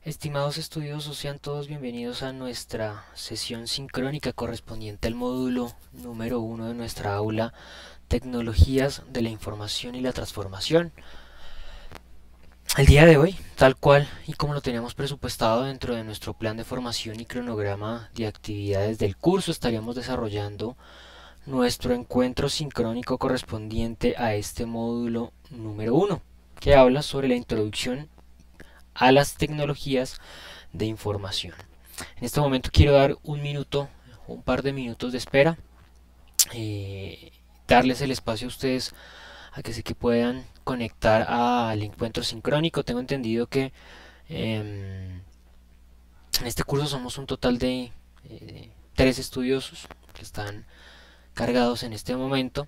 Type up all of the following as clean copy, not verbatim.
Estimados estudiosos, sean todos bienvenidos a nuestra sesión sincrónica correspondiente al módulo número 1 de nuestra aula Tecnologías de la Información y la Transformación. El día de hoy, tal cual y como lo teníamos presupuestado dentro de nuestro plan de formación y cronograma de actividades del curso, estaríamos desarrollando nuestro encuentro sincrónico correspondiente a este módulo número 1, que habla sobre la introducción a las tecnologías de información. En este momento quiero dar un par de minutos de espera, darles el espacio a ustedes a que puedan conectar al encuentro sincrónico. Tengo entendido que en este curso somos un total de 3 estudiosos que están cargados en este momento.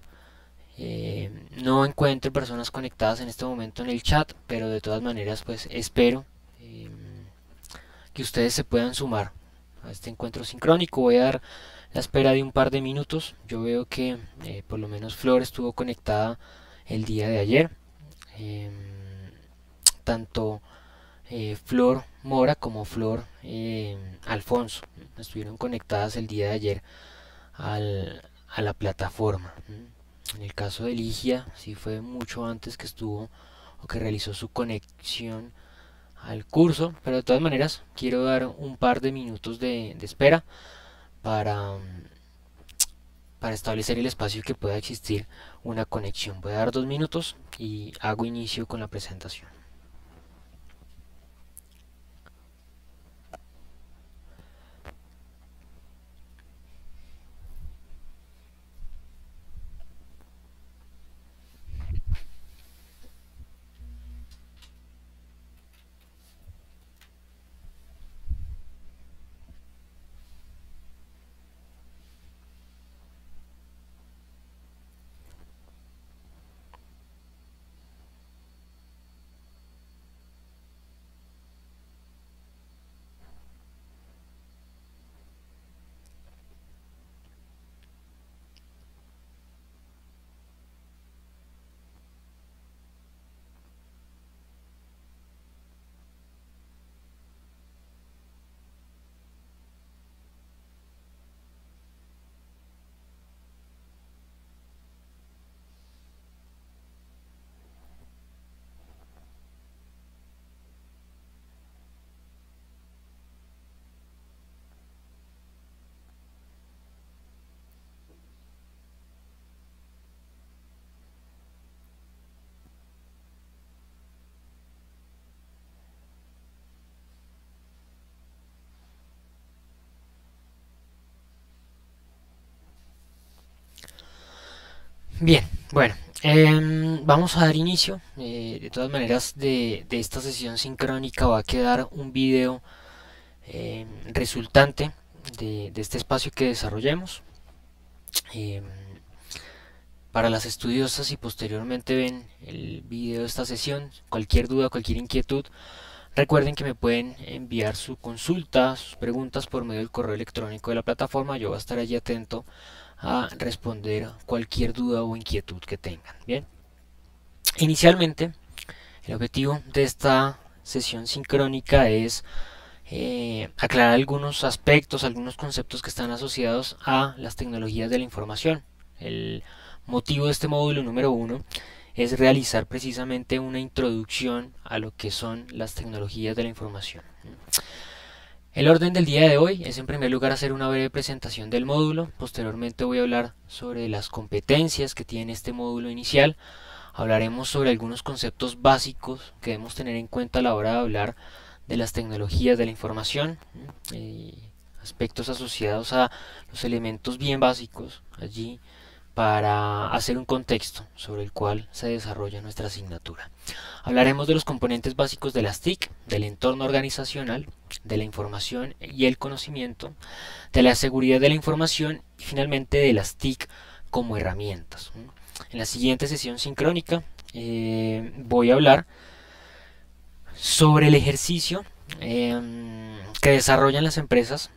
No encuentro personas conectadas en este momento en el chat, pero de todas maneras pues espero que ustedes se puedan sumar a este encuentro sincrónico. Voy a dar la espera de un par de minutos. Yo veo que por lo menos Flor estuvo conectada el día de ayer. Eh, Tanto Flor Mora como Flor Alfonso estuvieron conectadas el día de ayer a la plataforma. En el caso de Ligia, sí fue mucho antes que estuvo o que realizó su conexión al curso, pero de todas maneras quiero dar un par de minutos de espera para, para establecer el espacio que pueda existir una conexión. Voy a dar 2 minutos y hago inicio con la presentación. Bien, bueno, vamos a dar inicio. De todas maneras, de esta sesión sincrónica va a quedar un video resultante de este espacio que desarrollemos. Em, para las estudiosas, y posteriormente ven el video de esta sesión, cualquier duda, cualquier inquietud, recuerden que me pueden enviar su consulta, sus preguntas por medio del correo electrónico de la plataforma. Yo voy a estar allí atento a responder cualquier duda o inquietud que tengan. Bien, inicialmente el objetivo de esta sesión sincrónica es aclarar algunos aspectos, algunos conceptos que están asociados a las tecnologías de la información. El motivo de este módulo número 1 es realizar precisamente una introducción a lo que son las tecnologías de la información. El orden del día de hoy es en primer lugar hacer una breve presentación del módulo. Posteriormente voy a hablar sobre las competencias que tiene este módulo inicial. Hablaremos sobre algunos conceptos básicos que debemos tener en cuenta a la hora de hablar de las tecnologías de la información, aspectos asociados a los elementos bien básicos allí para hacer un contexto sobre el cual se desarrolla nuestra asignatura. Hablaremos de los componentes básicos de las TIC, del entorno organizacional, de la información y el conocimiento, de la seguridad de la información y finalmente de las TIC como herramientas. En la siguiente sesión sincrónica voy a hablar sobre el ejercicio que desarrollan las empresas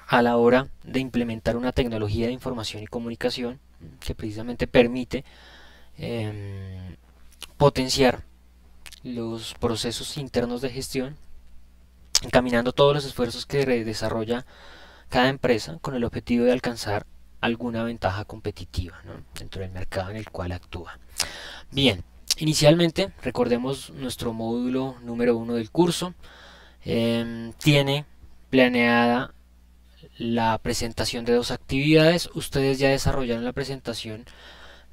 a la hora de implementar una tecnología de información y comunicación que precisamente permite potenciar los procesos internos de gestión encaminando todos los esfuerzos que desarrolla cada empresa con el objetivo de alcanzar alguna ventaja competitiva, ¿no?, dentro del mercado en el cual actúa. Bien, inicialmente recordemos nuestro módulo número 1 del curso. Tiene planeada la presentación de 2 actividades. Ustedes ya desarrollaron la presentación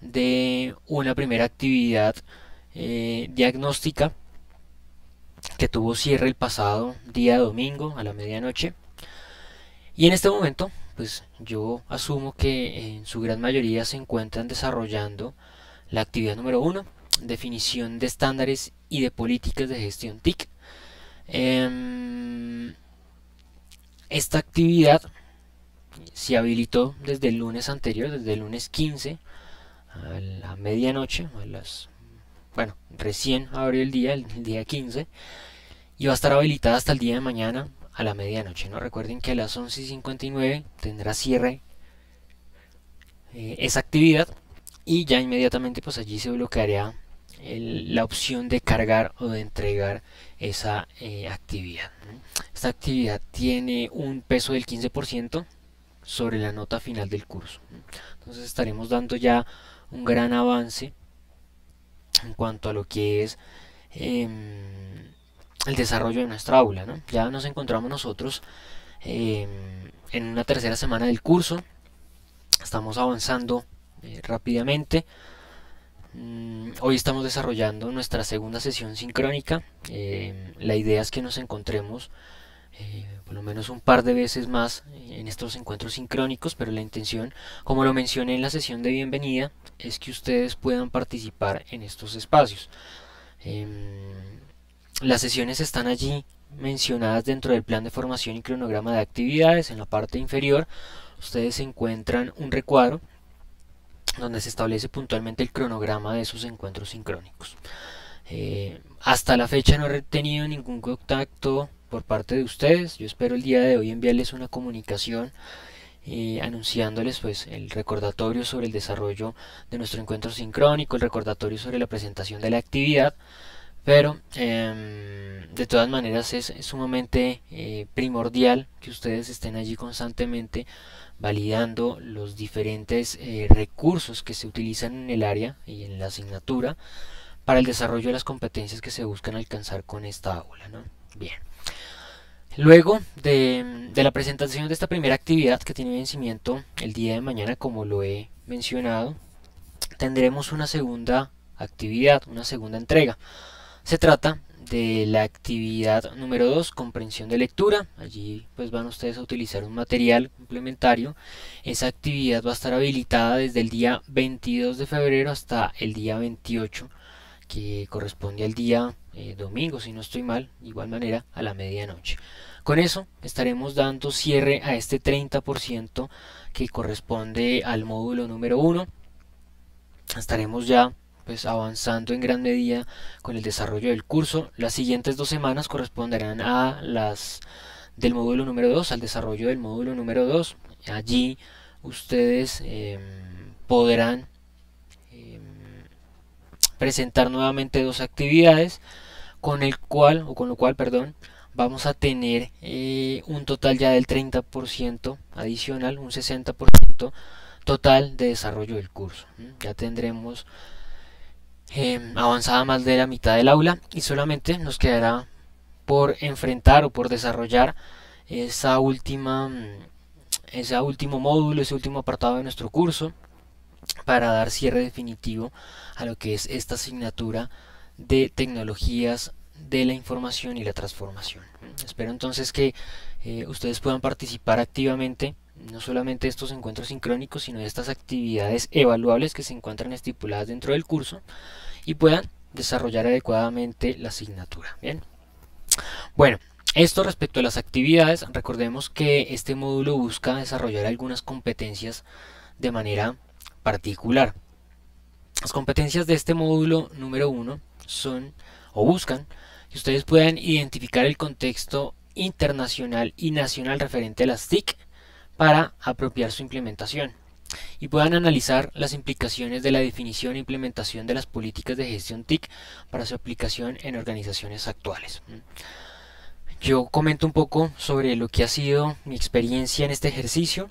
de una primera actividad diagnóstica que tuvo cierre el pasado día domingo a la medianoche, y en este momento pues yo asumo que en su gran mayoría se encuentran desarrollando la actividad número 1, definición de estándares y de políticas de gestión TIC. Esta actividad se habilitó desde el lunes anterior, desde el lunes 15 a la medianoche, bueno, recién abrió el día 15, y va a estar habilitada hasta el día de mañana a la medianoche, ¿no? Recuerden que a las 11:59 tendrá cierre esa actividad, y ya inmediatamente pues allí se bloquearía la opción de cargar o de entregar esa actividad. Esta actividad tiene un peso del 15% sobre la nota final del curso. Entonces estaremos dando ya un gran avance en cuanto a lo que es el desarrollo de nuestra aula, ¿no? Ya nos encontramos nosotros en una tercera semana del curso. Estamos avanzando rápidamente. Hoy estamos desarrollando nuestra segunda sesión sincrónica. La idea es que nos encontremos por lo menos un par de veces más en estos encuentros sincrónicos, pero la intención, como lo mencioné en la sesión de bienvenida, es que ustedes puedan participar en estos espacios. Las sesiones están allí mencionadas dentro del plan de formación y cronograma de actividades. En la parte inferior ustedes encuentran un recuadro donde se establece puntualmente el cronograma de esos encuentros sincrónicos. Hasta la fecha no he tenido ningún contacto por parte de ustedes. Yo espero el día de hoy enviarles una comunicación anunciándoles pues el recordatorio sobre el desarrollo de nuestro encuentro sincrónico, el recordatorio sobre la presentación de la actividad, pero de todas maneras es sumamente primordial que ustedes estén allí constantemente validando los diferentes recursos que se utilizan en el área y en la asignatura para el desarrollo de las competencias que se buscan alcanzar con esta aula, ¿no? Bien. Luego de la presentación de esta primera actividad, que tiene vencimiento el día de mañana, como lo he mencionado, tendremos una segunda actividad, una segunda entrega. Se trata de la actividad número 2, comprensión de lectura. Allí pues van ustedes a utilizar un material complementario. Esa actividad va a estar habilitada desde el día 22 de febrero hasta el día 28, que corresponde al día domingo, si no estoy mal, de igual manera a la medianoche. Con eso estaremos dando cierre a este 30% que corresponde al módulo número 1. Estaremos ya pues avanzando en gran medida con el desarrollo del curso. Las siguientes 2 semanas corresponderán a las del módulo número 2, al desarrollo del módulo número 2. Allí ustedes podrán presentar nuevamente 2 actividades, con lo cual, perdón, vamos a tener un total ya del 30% adicional, un 60% total de desarrollo del curso. Ya tendremos avanzada más de la mitad del aula, y solamente nos quedará por enfrentar o por desarrollar ese último módulo, ese último apartado de nuestro curso, para dar cierre definitivo a lo que es esta asignatura de tecnologías de la información y la transformación. Espero entonces que ustedes puedan participar activamente, no solamente de estos encuentros sincrónicos, sino de estas actividades evaluables que se encuentran estipuladas dentro del curso, y puedan desarrollar adecuadamente la asignatura. Bien, bueno, esto respecto a las actividades. Recordemos que este módulo busca desarrollar algunas competencias de manera particular. Las competencias de este módulo número 1 son, o buscan, que ustedes puedan identificar el contexto internacional y nacional referente a las TIC para apropiar su implementación, y puedan analizar las implicaciones de la definición e implementación de las políticas de gestión TIC para su aplicación en organizaciones actuales. Yo comento un poco sobre lo que ha sido mi experiencia en este ejercicio.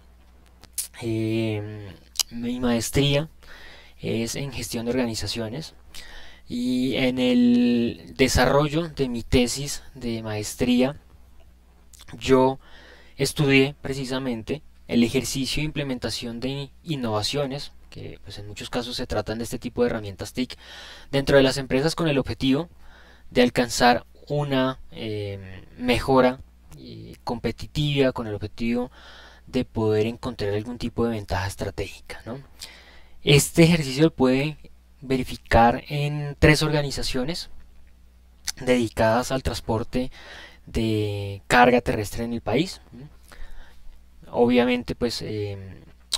Mi maestría es en gestión de organizaciones y en el desarrollo de mi tesis de maestría yo estudié precisamente el ejercicio e implementación de innovaciones, que pues en muchos casos se tratan de este tipo de herramientas TIC, dentro de las empresas con el objetivo de alcanzar una mejora competitiva, con el objetivo de poder encontrar algún tipo de ventaja estratégica, ¿no? Este ejercicio lo puede verificar en 3 organizaciones dedicadas al transporte de carga terrestre en el país. Obviamente pues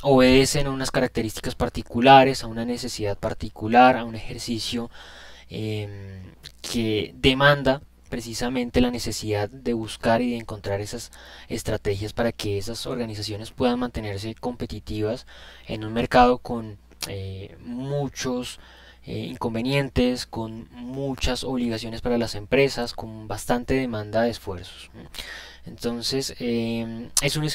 obedecen a unas características particulares, a una necesidad particular, a un ejercicio que demanda precisamente la necesidad de buscar y de encontrar esas estrategias para que esas organizaciones puedan mantenerse competitivas en un mercado con muchos inconvenientes, con muchas obligaciones para las empresas, con bastante demanda de esfuerzos. Entonces es un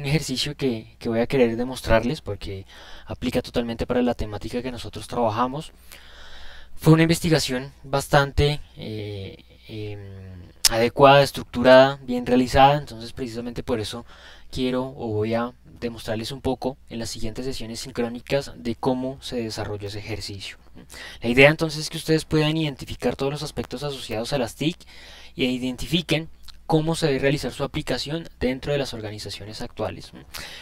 ejercicio que voy a querer demostrarles porque aplica totalmente para la temática que nosotros trabajamos. Fue una investigación bastante adecuada, estructurada, bien realizada, entonces precisamente por eso quiero o voy a demostrarles un poco en las siguientes sesiones sincrónicas de cómo se desarrolló ese ejercicio. La idea entonces es que ustedes puedan identificar todos los aspectos asociados a las TIC e identifiquen cómo se debe realizar su aplicación dentro de las organizaciones actuales.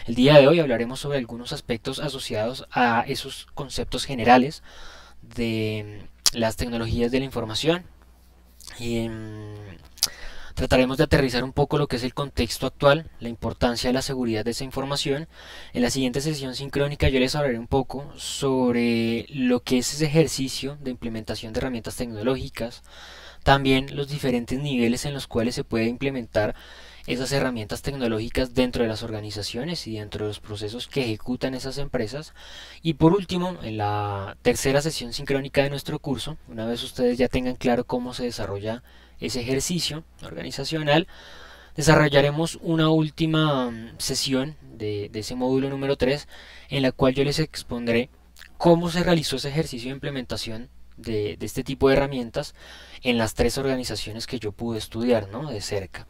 El día de hoy hablaremos sobre algunos aspectos asociados a esos conceptos generales de las tecnologías de la información y trataremos de aterrizar un poco lo que es el contexto actual, la importancia de la seguridad de esa información. En la siguiente sesión sincrónica yo les hablaré un poco sobre lo que es ese ejercicio de implementación de herramientas tecnológicas, también los diferentes niveles en los cuales se puede implementar esas herramientas tecnológicas dentro de las organizaciones y dentro de los procesos que ejecutan esas empresas. Y por último, en la tercera sesión sincrónica de nuestro curso, una vez ustedes ya tengan claro cómo se desarrolla ese ejercicio organizacional, desarrollaremos una última sesión de ese módulo número 3 en la cual yo les expondré cómo se realizó ese ejercicio de implementación de este tipo de herramientas en las 3 organizaciones que yo pude estudiar, ¿no?, de cerca.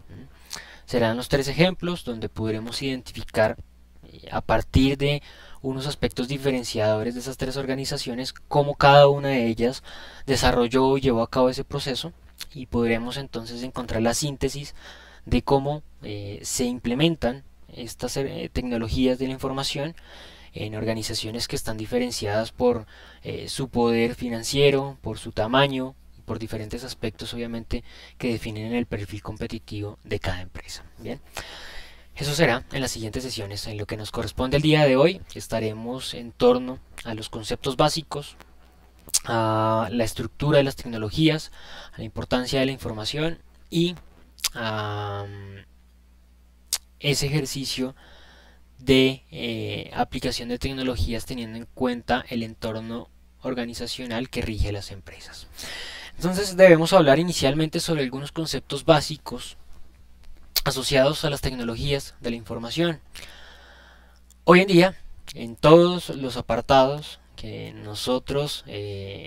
Serán los 3 ejemplos donde podremos identificar a partir de unos aspectos diferenciadores de esas 3 organizaciones cómo cada una de ellas desarrolló y llevó a cabo ese proceso, y podremos entonces encontrar la síntesis de cómo se implementan estas tecnologías de la información en organizaciones que están diferenciadas por su poder financiero, por su tamaño, por diferentes aspectos obviamente que definen el perfil competitivo de cada empresa. Bien, eso será en las siguientes sesiones. En lo que nos corresponde el día de hoy estaremos en torno a los conceptos básicos, a la estructura de las tecnologías, a la importancia de la información y a ese ejercicio de aplicación de tecnologías teniendo en cuenta el entorno organizacional que rige las empresas. Entonces debemos hablar inicialmente sobre algunos conceptos básicos asociados a las tecnologías de la información. Hoy en día, en todos los apartados que nosotros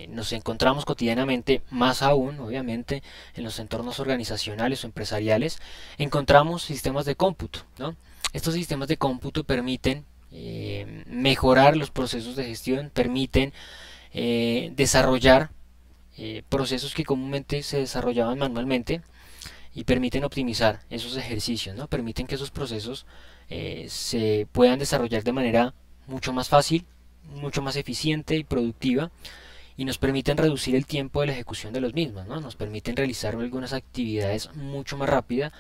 nos encontramos cotidianamente, más aún obviamente en los entornos organizacionales o empresariales, encontramos sistemas de cómputo, ¿no? Estos sistemas de cómputo permiten mejorar los procesos de gestión, permiten desarrollar procesos que comúnmente se desarrollaban manualmente y permiten optimizar esos ejercicios, ¿no? Permiten que esos procesos se puedan desarrollar de manera mucho más fácil, mucho más eficiente y productiva, y nos permiten reducir el tiempo de la ejecución de los mismos, ¿no? Nos permiten realizar algunas actividades mucho más rápida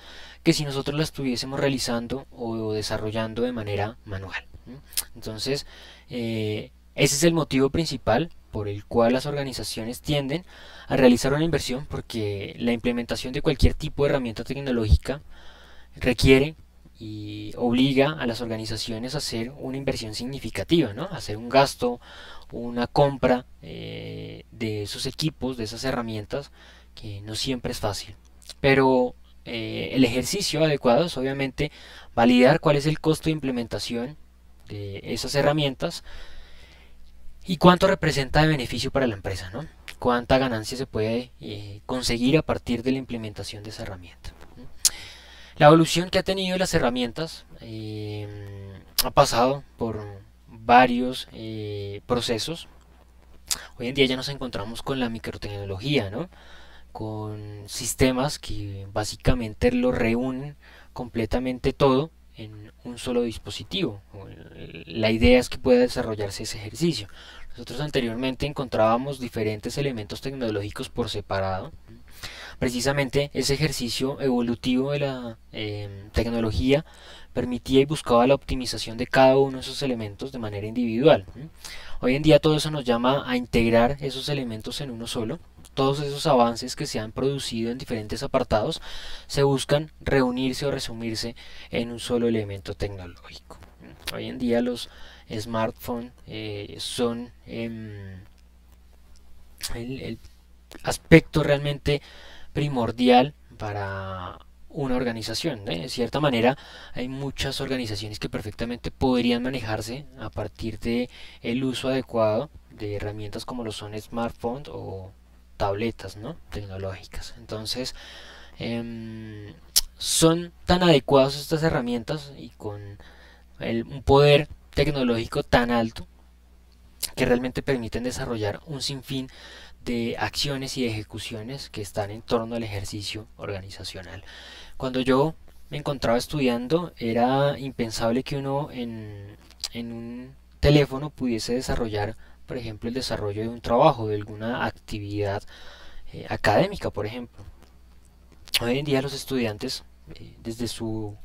que si nosotros las estuviésemos realizando o desarrollando de manera manual, ¿no? Entonces, ese es el motivo principal por el cual las organizaciones tienden a realizar una inversión, porque la implementación de cualquier tipo de herramienta tecnológica requiere y obliga a las organizaciones a hacer una inversión significativa, ¿no? A hacer un gasto, una compra de esos equipos, de esas herramientas, que no siempre es fácil. Pero el ejercicio adecuado es obviamente validar cuál es el costo de implementación de esas herramientas y cuánto representa de beneficio para la empresa, ¿no? Cuánta ganancia se puede conseguir a partir de la implementación de esa herramienta. La evolución que ha tenido las herramientas ha pasado por varios procesos. Hoy en día ya nos encontramos con la microtecnología, ¿no? Con sistemas que básicamente lo reúnen completamente todo en un solo dispositivo. La idea es que pueda desarrollarse ese ejercicio. Nosotros anteriormente encontrábamos diferentes elementos tecnológicos por separado. Precisamente ese ejercicio evolutivo de la tecnología permitía y buscaba la optimización de cada uno de esos elementos de manera individual. Hoy en día todo eso nos llama a integrar esos elementos en uno solo. Todos esos avances que se han producido en diferentes apartados se buscan reunirse o resumirse en un solo elemento tecnológico. Hoy en día los smartphones son el aspecto realmente primordial para una organización. De cierta manera, hay muchas organizaciones que perfectamente podrían manejarse a partir de el uso adecuado de herramientas como lo son smartphones o tabletas, ¿no? Tecnológicas. Entonces, son tan adecuadas estas herramientas y con un poder tecnológico tan alto que realmente permiten desarrollar un sinfín de acciones y ejecuciones que están en torno al ejercicio organizacional. Cuando yo me encontraba estudiando, era impensable que uno en un teléfono pudiese desarrollar, por ejemplo, el desarrollo de un trabajo, de alguna actividad académica, por ejemplo. Hoy en día los estudiantes, desde su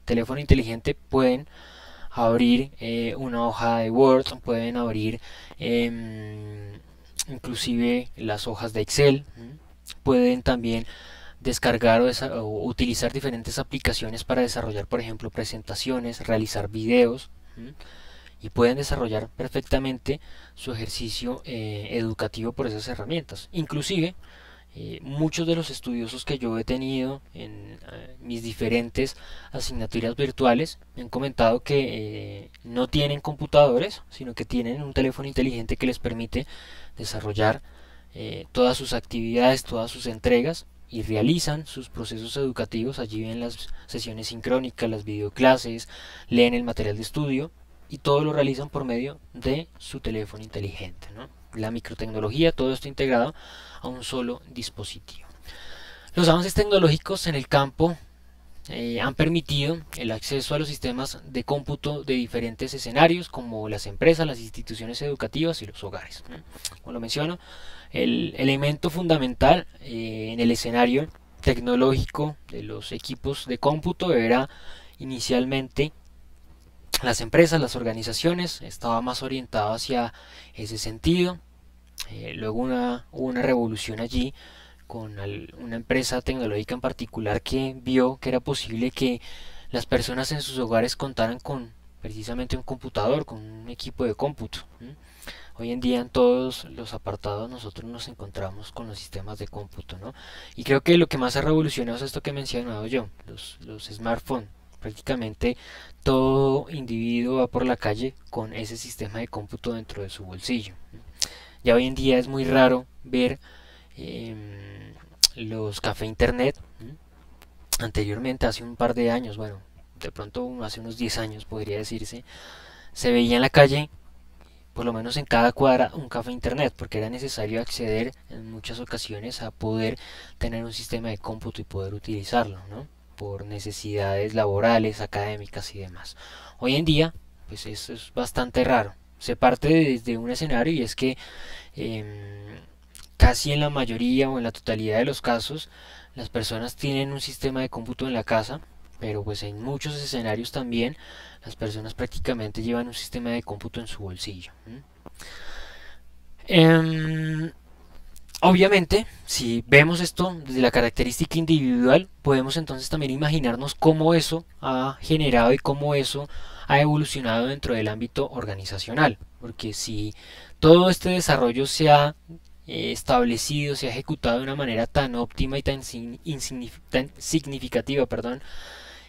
teléfono inteligente, pueden abrir una hoja de Word, pueden abrir inclusive las hojas de Excel, pueden también descargar o utilizar diferentes aplicaciones para desarrollar, por ejemplo, presentaciones, realizar videos, y pueden desarrollar perfectamente su ejercicio educativo por esas herramientas. Inclusive muchos de los estudiosos que yo he tenido en mis diferentes asignaturas virtuales me han comentado que no tienen computadores, sino que tienen un teléfono inteligente que les permite desarrollar todas sus actividades, todas sus entregas, y realizan sus procesos educativos. Allí ven las sesiones sincrónicas, las videoclases, leen el material de estudio y todo lo realizan por medio de su teléfono inteligente, ¿no? La microtecnología, todo esto integrado a un solo dispositivo. Los avances tecnológicos en el campo han permitido el acceso a los sistemas de cómputo de diferentes escenarios, como las empresas, las instituciones educativas y los hogares. Como lo menciono, el elemento fundamental en el escenario tecnológico de los equipos de cómputo era inicialmente las empresas, las organizaciones, estaba más orientado hacia ese sentido. Luego hubo una revolución allí con una empresa tecnológica en particular que vio que era posible que las personas en sus hogares contaran con precisamente un computador, con un equipo de cómputo. Hoy en día en todos los apartados nosotros nos encontramos con los sistemas de cómputo, ¿no? Y creo que lo que más ha revolucionado es esto que he mencionado yo, los smartphones. Prácticamente todo individuo va por la calle con ese sistema de cómputo dentro de su bolsillo. Ya hoy en día es muy raro ver los café internet. Anteriormente, hace un par de años, bueno, de pronto hace unos 10 años podría decirse, se veía en la calle, por lo menos en cada cuadra, un café internet, porque era necesario acceder en muchas ocasiones a poder tener un sistema de cómputo y poder utilizarlo, ¿no? Por necesidades laborales, académicas y demás. Hoy en día, pues eso es bastante raro. Se parte desde un escenario, y es que casi en la mayoría o en la totalidad de los casos las personas tienen un sistema de cómputo en la casa, pero pues en muchos escenarios también las personas prácticamente llevan un sistema de cómputo en su bolsillo. Obviamente, si vemos esto desde la característica individual, podemos entonces también imaginarnos cómo eso ha generado y cómo eso ha evolucionado dentro del ámbito organizacional. Porque si todo este desarrollo se ha establecido, se ha ejecutado de una manera tan óptima y tan significativa, perdón,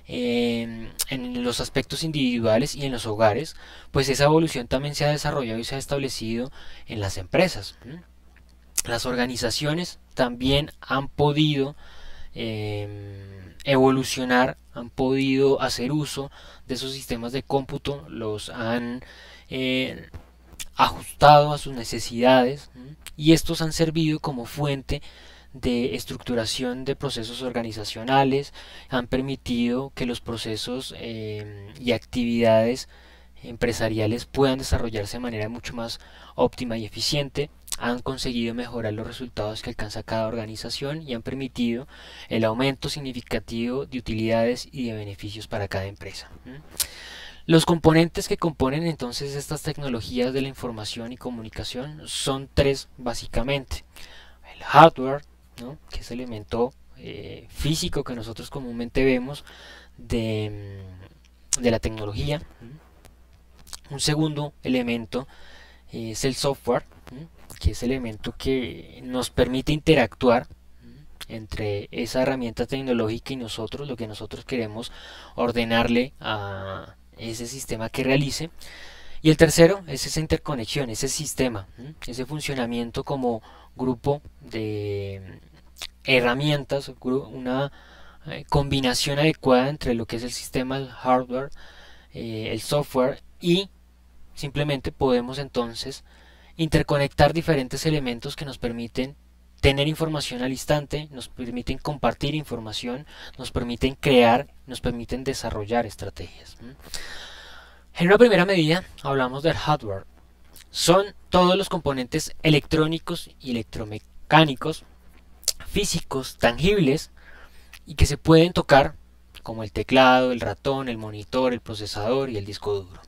en los aspectos individuales y en los hogares, pues esa evolución también se ha desarrollado y se ha establecido en las empresas. Las organizaciones también han podido evolucionar, han podido hacer uso de esos sistemas de cómputo, los han ajustado a sus necesidades, y estos han servido como fuente de estructuración de procesos organizacionales, han permitido que los procesos y actividades empresariales puedan desarrollarse de manera mucho más óptima y eficiente, han conseguido mejorar los resultados que alcanza cada organización y han permitido el aumento significativo de utilidades y de beneficios para cada empresa. Los componentes que componen entonces estas tecnologías de la información y comunicación son tres básicamente. El hardware, ¿no?, que es el elemento físico que nosotros comúnmente vemos de la tecnología. Un segundo elemento es el software, que es el elemento que nos permite interactuar entre esa herramienta tecnológica y nosotros, lo que nosotros queremos ordenarle a ese sistema que realice. Y el tercero es esa interconexión, ese sistema, ese funcionamiento como grupo de herramientas, una combinación adecuada entre lo que es el sistema, el hardware, el software, y simplemente podemos entonces interconectar diferentes elementos que nos permiten tener información al instante, nos permiten compartir información, nos permiten crear, nos permiten desarrollar estrategias. En una primera medida hablamos del hardware. Son todos los componentes electrónicos y electromecánicos, físicos, tangibles y que se pueden tocar, como el teclado, el ratón, el monitor, el procesador y el disco duro.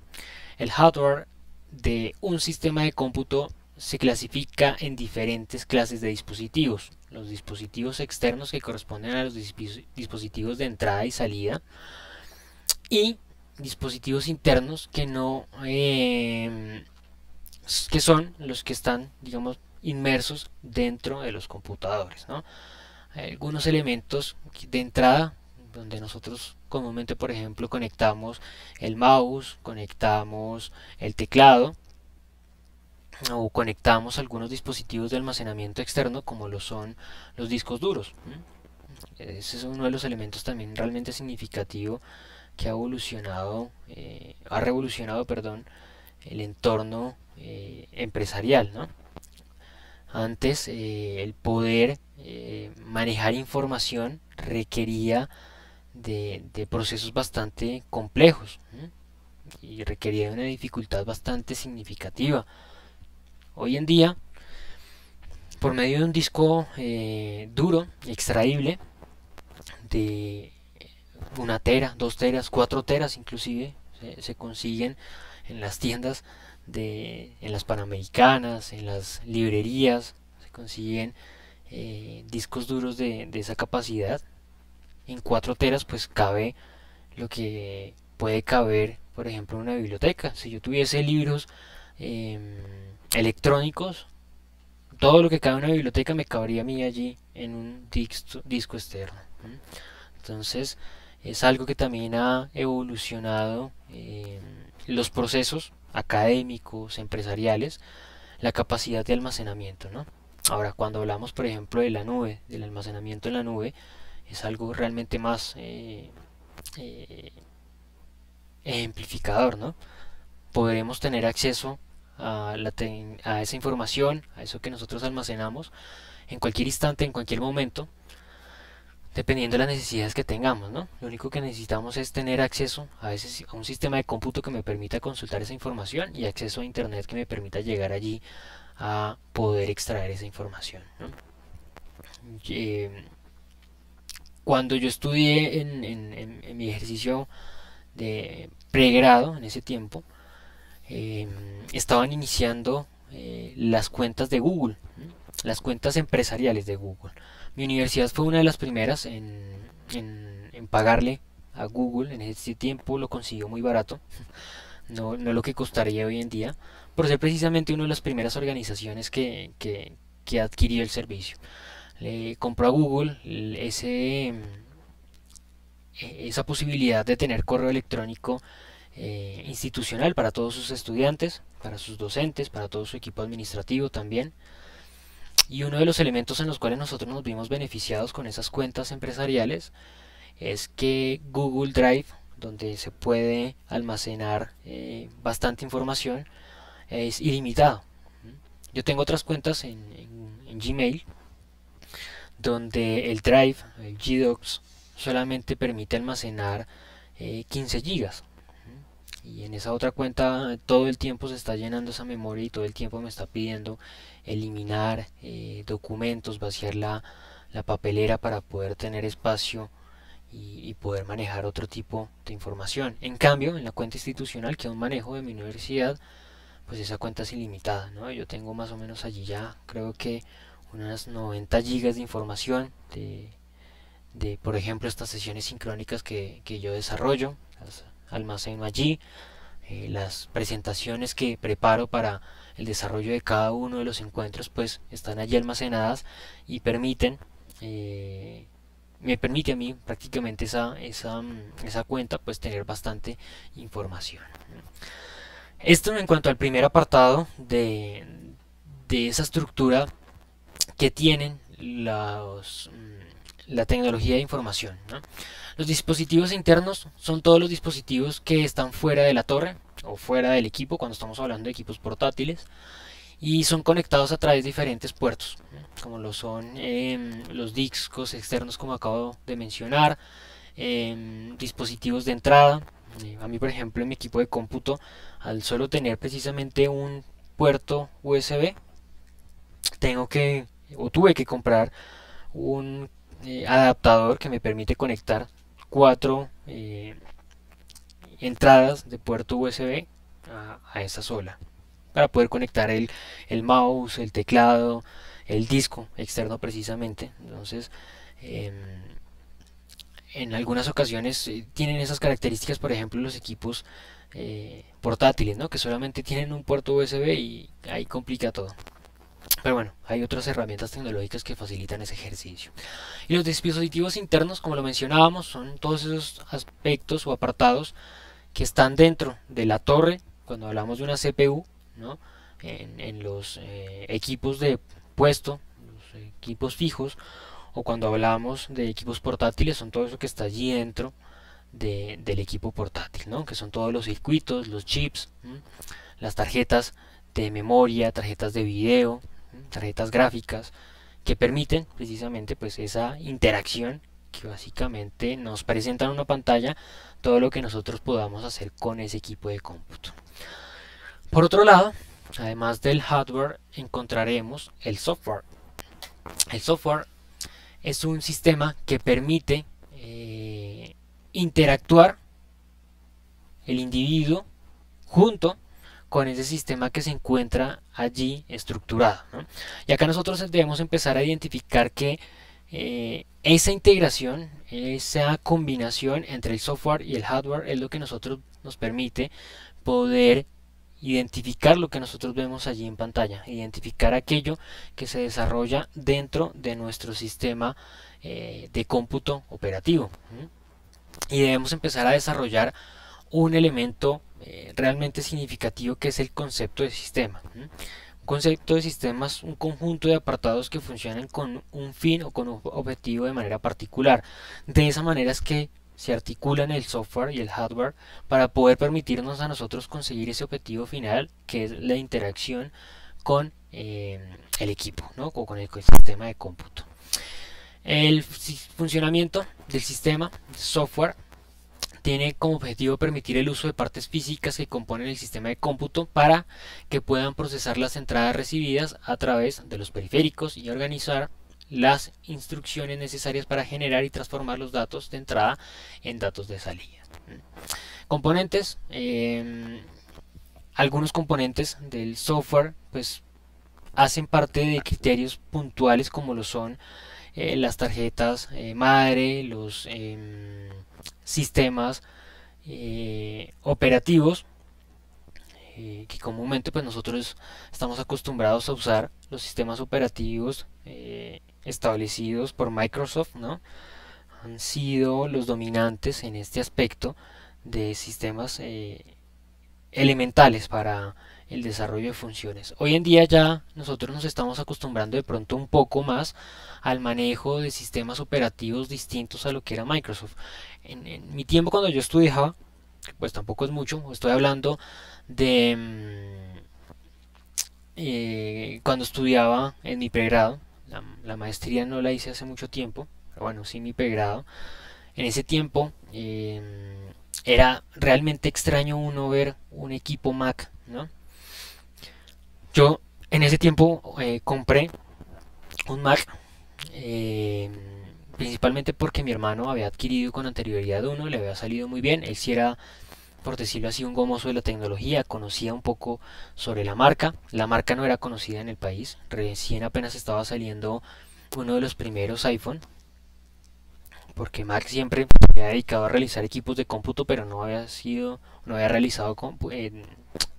El hardware de un sistema de cómputo se clasifica en diferentes clases de dispositivos. Los dispositivos externos, que corresponden a los dispositivos de entrada y salida, y dispositivos internos que no que son los que están, digamos, inmersos dentro de los computadores, ¿no? Hay algunos elementos de entrada donde nosotros comúnmente, por ejemplo, conectamos el mouse, conectamos el teclado o conectamos algunos dispositivos de almacenamiento externo como lo son los discos duros. Ese es uno de los elementos también realmente significativo que ha evolucionado, ha revolucionado, perdón, el entorno empresarial, ¿no? Antes el poder manejar información requería de procesos bastante complejos, y requería una dificultad bastante significativa. Hoy en día, por medio de un disco duro, extraíble, de 1 tera, 2 teras, 4 teras inclusive, se consiguen en las tiendas, en las panamericanas, en las librerías, se consiguen discos duros de esa capacidad. En 4 teras pues cabe lo que puede caber, por ejemplo, en una biblioteca. Si yo tuviese libros electrónicos, todo lo que cabe en una biblioteca me cabría a mí allí en un disco externo. Entonces es algo que también ha evolucionado los procesos académicos, empresariales, la capacidad de almacenamiento, ¿no? Ahora, cuando hablamos, por ejemplo, de la nube, del almacenamiento en la nube, es algo realmente más ejemplificador, ¿no? Podremos tener acceso a esa información, a eso que nosotros almacenamos, en cualquier instante, en cualquier momento, dependiendo de las necesidades que tengamos, ¿no? Lo único que necesitamos es tener acceso a un sistema de cómputo que me permita consultar esa información y acceso a internet que me permita llegar allí a poder extraer esa información, ¿no? Cuando yo estudié en mi ejercicio de pregrado, en ese tiempo, estaban iniciando las cuentas de Google, las cuentas empresariales de Google. Mi universidad fue una de las primeras en pagarle a Google. En ese tiempo lo consiguió muy barato, no lo que costaría hoy en día, por ser precisamente una de las primeras organizaciones que que adquirió el servicio. Le compró a Google esa posibilidad de tener correo electrónico institucional para todos sus estudiantes, para sus docentes, para todo su equipo administrativo también. Y uno de los elementos en los cuales nosotros nos vimos beneficiados con esas cuentas empresariales es que Google Drive, donde se puede almacenar bastante información, es ilimitado. Yo tengo otras cuentas en Gmail, donde el Drive, el Gdocs, solamente permite almacenar 15 gigas. Y en esa otra cuenta todo el tiempo se está llenando esa memoria y todo el tiempo me está pidiendo eliminar documentos, vaciar la papelera para poder tener espacio y poder manejar otro tipo de información. En cambio, en la cuenta institucional que aún manejo de mi universidad, pues esa cuenta es ilimitada, ¿no? Yo tengo más o menos allí ya, creo que unas 90 gigas de información por ejemplo, estas sesiones sincrónicas que yo desarrollo, las almaceno allí, las presentaciones que preparo para el desarrollo de cada uno de los encuentros, pues están allí almacenadas y me permite a mí prácticamente esa cuenta pues tener bastante información. Esto en cuanto al primer apartado de esa estructura que tienen la tecnología de información, ¿no? Los dispositivos internos son todos los dispositivos que están fuera de la torre o fuera del equipo cuando estamos hablando de equipos portátiles y son conectados a través de diferentes puertos, ¿no? Como lo son los discos externos como acabo de mencionar, dispositivos de entrada. A mí por ejemplo en mi equipo de cómputo, al solo tener precisamente un puerto USB, tuve que comprar un adaptador que me permite conectar 4 entradas de puerto USB a esa sola para poder conectar el mouse, el teclado, el disco externo precisamente. Entonces en algunas ocasiones tienen esas características, por ejemplo los equipos portátiles, ¿no? Que solamente tienen un puerto USB y ahí complica todo. Pero bueno, hay otras herramientas tecnológicas que facilitan ese ejercicio. Y los dispositivos internos, como lo mencionábamos, son todos esos aspectos o apartados que están dentro de la torre, cuando hablamos de una CPU, ¿no? En los equipos de puesto, los equipos fijos, o cuando hablamos de equipos portátiles, son todo eso que está allí dentro del equipo portátil, ¿no? Que son todos los circuitos, los chips, las tarjetas de memoria, tarjetas de video, tarjetas gráficas, que permiten precisamente pues esa interacción que básicamente nos presenta en una pantalla todo lo que nosotros podamos hacer con ese equipo de cómputo. Por otro lado, además del hardware encontraremos el software. El software es un sistema que permite interactuar el individuo junto con ese sistema que se encuentra allí estructurado, ¿no? Y acá nosotros debemos empezar a identificar que esa integración, esa combinación entre el software y el hardware es lo que nos permite poder identificar lo que nosotros vemos allí en pantalla, identificar aquello que se desarrolla dentro de nuestro sistema de cómputo operativo. Y debemos empezar a desarrollar un elemento realmente significativo que es el concepto de sistema. Un concepto de sistema es un conjunto de apartados que funcionan con un fin o con un objetivo de manera particular. De esa manera es que se articulan el software y el hardware para poder permitirnos a nosotros conseguir ese objetivo final, que es la interacción con el equipo, ¿no? O con el sistema de cómputo. El funcionamiento del sistema software tiene como objetivo permitir el uso de partes físicas que componen el sistema de cómputo para que puedan procesar las entradas recibidas a través de los periféricos y organizar las instrucciones necesarias para generar y transformar los datos de entrada en datos de salida. Componentes. Algunos componentes del software pues hacen parte de criterios puntuales como lo son las tarjetas madre, los sistemas operativos, que comúnmente pues nosotros estamos acostumbrados a usar los sistemas operativos establecidos por Microsoft, ¿no? Han sido los dominantes en este aspecto de sistemas elementales para el desarrollo de funciones. Hoy en día ya nosotros nos estamos acostumbrando de pronto un poco más al manejo de sistemas operativos distintos a lo que era Microsoft. En mi tiempo cuando yo estudiaba, pues tampoco es mucho, estoy hablando de cuando estudiaba en mi pregrado, la maestría no la hice hace mucho tiempo, pero bueno, sí mi pregrado. En ese tiempo era realmente extraño uno ver un equipo Mac, ¿no? Yo en ese tiempo compré un Mac, eh, principalmente porque mi hermano había adquirido con anterioridad uno, le había salido muy bien, él sí era, por decirlo así, un gomoso de la tecnología, conocía un poco sobre la marca no era conocida en el país, recién apenas estaba saliendo uno de los primeros iPhone, porque Mac siempre se había dedicado a realizar equipos de cómputo, pero no había realizado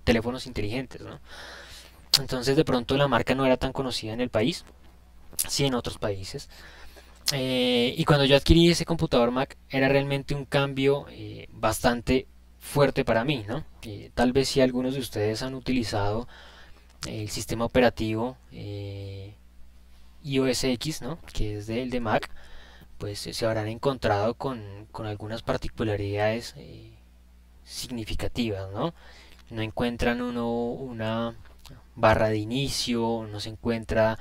teléfonos inteligentes, ¿no? Entonces de pronto la marca no era tan conocida en el país, sí en otros países. Y cuando yo adquirí ese computador Mac era realmente un cambio bastante fuerte para mí, ¿no? Tal vez si algunos de ustedes han utilizado el sistema operativo iOS X, ¿no? Que es del de Mac, pues se habrán encontrado con algunas particularidades significativas, ¿no? No encuentran uno una barra de inicio, no se encuentra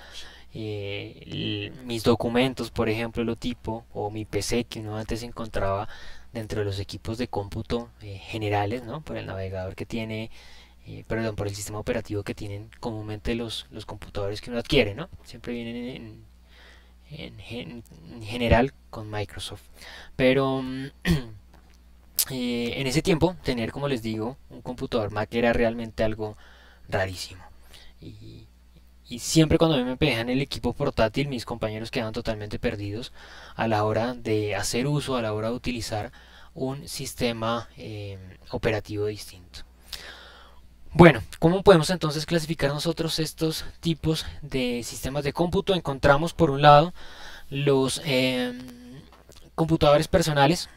mis documentos, por ejemplo, lo tipo, o mi PC que uno antes encontraba dentro de los equipos de cómputo generales, ¿no? Por el navegador que tiene, perdón, por el sistema operativo que tienen comúnmente los computadores que uno adquiere, ¿no? Siempre vienen en general con Microsoft. Pero en ese tiempo, tener, como les digo, un computador Mac era realmente algo rarísimo. Y, y siempre cuando a mí me pedían el equipo portátil, mis compañeros quedaban totalmente perdidos a la hora de hacer uso, a la hora de utilizar un sistema operativo distinto. Bueno, ¿cómo podemos entonces clasificar nosotros estos tipos de sistemas de cómputo? Encontramos por un lado los computadores personales,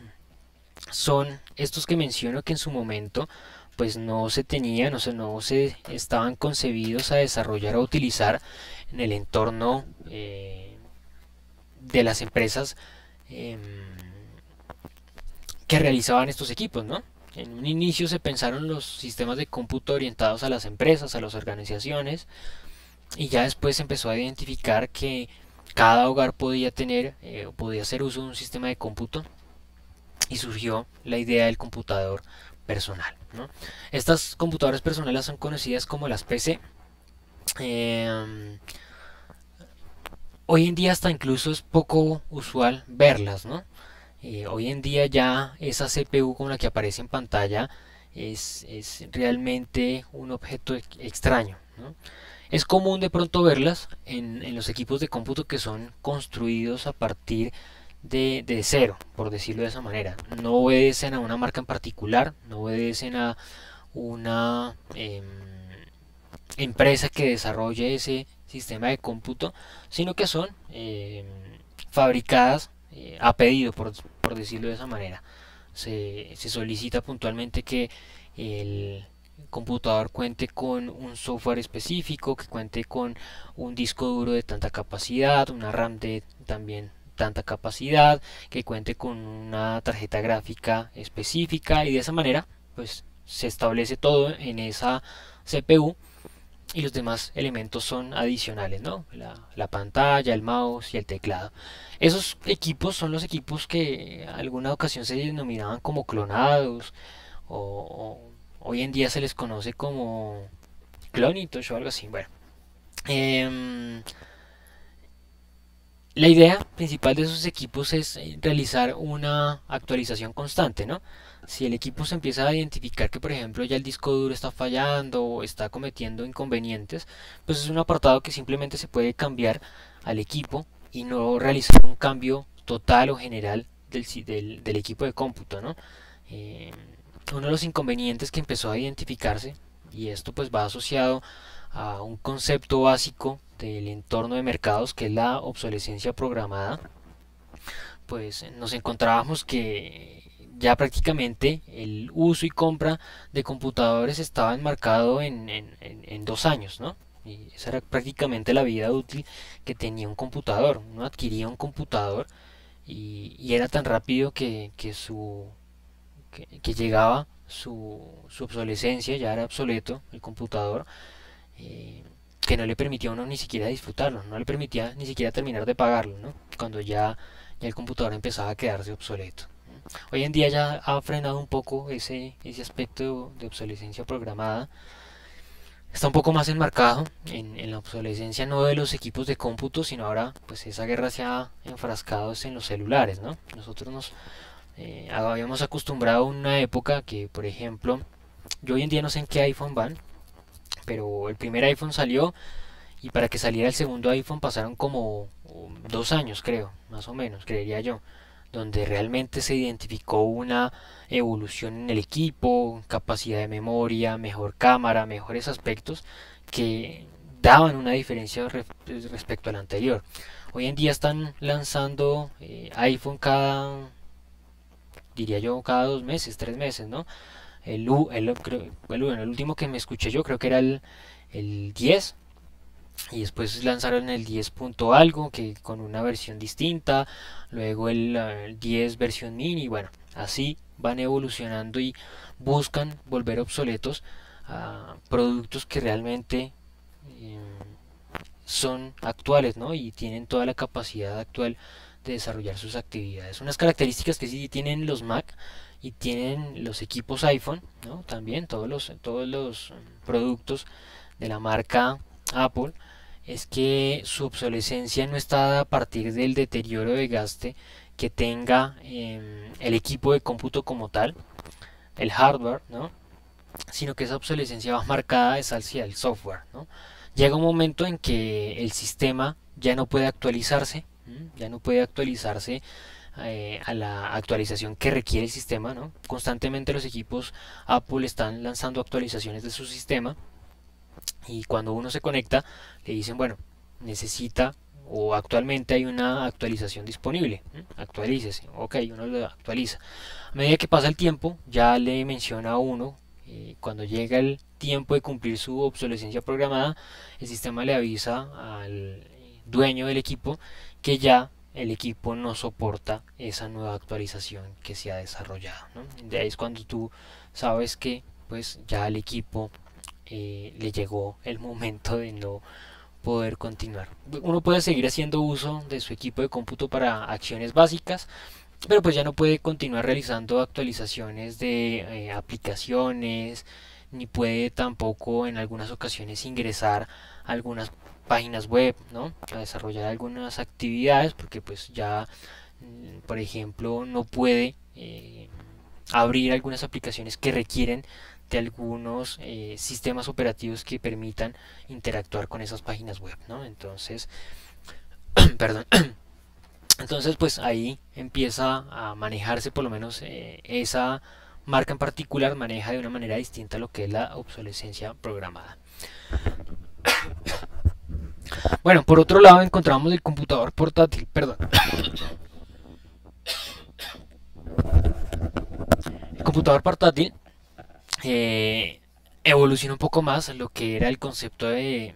son estos que menciono que en su momento pues no se tenían, o sea, no se estaban concebidos a desarrollar o utilizar en el entorno de las empresas eh, que realizaban estos equipos, ¿no? En un inicio se pensaron los sistemas de cómputo orientados a las empresas, a las organizaciones, y ya después se empezó a identificar que cada hogar podía tener, podía hacer uso de un sistema de cómputo y surgió la idea del computador personal, ¿no? Estas computadoras personales son conocidas como las PC. Eh, Hoy en día hasta incluso es poco usual verlas, ¿no? Hoy en día ya esa CPU con la que aparece en pantalla es realmente un objeto extraño, ¿no? Es común de pronto verlas en los equipos de cómputo que son construidos a partir de cero, por decirlo de esa manera. No obedecen a una marca en particular, no obedecen a una empresa que desarrolle ese sistema de cómputo, sino que son fabricadas a pedido, por decirlo de esa manera. Se solicita puntualmente que el computador cuente con un software específico, que cuente con un disco duro de tanta capacidad, una RAM de también tanta capacidad, que cuente con una tarjeta gráfica específica y de esa manera pues se establece todo en esa CPU y los demás elementos son adicionales, ¿no? La pantalla, el mouse y el teclado. Esos equipos son los equipos que alguna ocasión se denominaban como clonados hoy en día se les conoce como clonitos o algo así. Bueno, eh, la idea principal de esos equipos es realizar una actualización constante, ¿no? Si el equipo se empieza a identificar que, por ejemplo, ya el disco duro está fallando o está cometiendo inconvenientes, pues es un apartado que simplemente se puede cambiar al equipo y no realizar un cambio total o general del equipo de cómputo, ¿no? Eh, Uno de los inconvenientes que empezó a identificarse y esto pues va asociado a un concepto básico del entorno de mercados que es la obsolescencia programada. Pues nos encontrábamos que ya prácticamente el uso y compra de computadores estaba enmarcado en 2 años, ¿no? Y esa era prácticamente la vida útil que tenía un computador. Uno adquiría un computador y era tan rápido que llegaba su obsolescencia, ya era obsoleto el computador, eh, que no le permitía a uno ni siquiera disfrutarlo, no le permitía ni siquiera terminar de pagarlo, ¿no? Cuando ya el computador empezaba a quedarse obsoleto. Hoy en día ya ha frenado un poco ese aspecto de obsolescencia programada. Está un poco más enmarcado en la obsolescencia no de los equipos de cómputo, sino ahora pues esa guerra se ha enfrascado en los celulares, ¿no? Nosotros nos habíamos acostumbrado a una época que, por ejemplo, yo hoy en día no sé en qué iPhone van, pero el primer iPhone salió y para que saliera el segundo iPhone pasaron como 2 años, creo, más o menos, creería yo, donde realmente se identificó una evolución en el equipo, capacidad de memoria, mejor cámara, mejores aspectos que daban una diferencia respecto al anterior. Hoy en día están lanzando iPhone diría yo, cada 2 meses, 3 meses, ¿no? El último que me escuché yo creo que era el 10, y después lanzaron el 10 punto algo que con una versión distinta, luego el 10 versión mini, bueno, así van evolucionando y buscan volver obsoletos a productos que realmente eh, son actuales, ¿no? Y tienen toda la capacidad actual de desarrollar sus actividades. Unas características que sí tienen los Mac y tienen los equipos iPhone, ¿no? También todos los productos de la marca Apple, es que su obsolescencia no está dada a partir del deterioro de gasto que tenga el equipo de cómputo como tal, el hardware, ¿no? Sino que esa obsolescencia va marcada es hacia el software, ¿no? Llega un momento en que el sistema ya no puede actualizarse, ya no puede actualizarse a la actualización que requiere el sistema, ¿no? Constantemente los equipos Apple están lanzando actualizaciones de su sistema y cuando uno se conecta le dicen, bueno, necesita o actualmente hay una actualización disponible, actualícese, ok, uno lo actualiza. A medida que pasa el tiempo, ya le menciona a uno, cuando llega el tiempo de cumplir su obsolescencia programada, el sistema le avisa al dueño del equipo que ya el equipo no soporta esa nueva actualización que se ha desarrollado, ¿no? De ahí es cuando tú sabes que pues ya el equipo le llegó el momento de no poder continuar. Uno puede seguir haciendo uso de su equipo de cómputo para acciones básicas, pero pues ya no puede continuar realizando actualizaciones de aplicaciones, ni puede tampoco en algunas ocasiones ingresar a algunas páginas web, ¿no? A desarrollar algunas actividades, porque pues ya, por ejemplo, no puede abrir algunas aplicaciones que requieren de algunos sistemas operativos que permitan interactuar con esas páginas web, ¿no? Entonces, perdón, entonces pues ahí empieza a manejarse por lo menos esa marca en particular maneja de una manera distinta lo que es la obsolescencia programada. Bueno, por otro lado encontramos el computador portátil, perdón. El computador portátil evolucionó un poco más lo que era el concepto de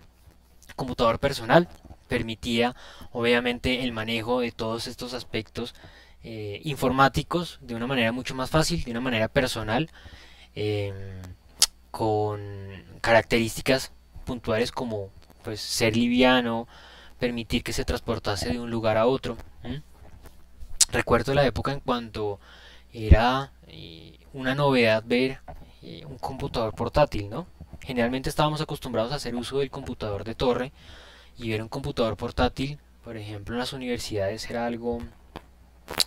computador personal. Permitía obviamente el manejo de todos estos aspectos informáticos de una manera mucho más fácil, de una manera personal, eh, con características puntuales como pues ser liviano, permitir que se transportase de un lugar a otro. Recuerdo la época en cuando era una novedad ver un computador portátil, ¿no? Generalmente estábamos acostumbrados a hacer uso del computador de torre y ver un computador portátil, por ejemplo, en las universidades era algo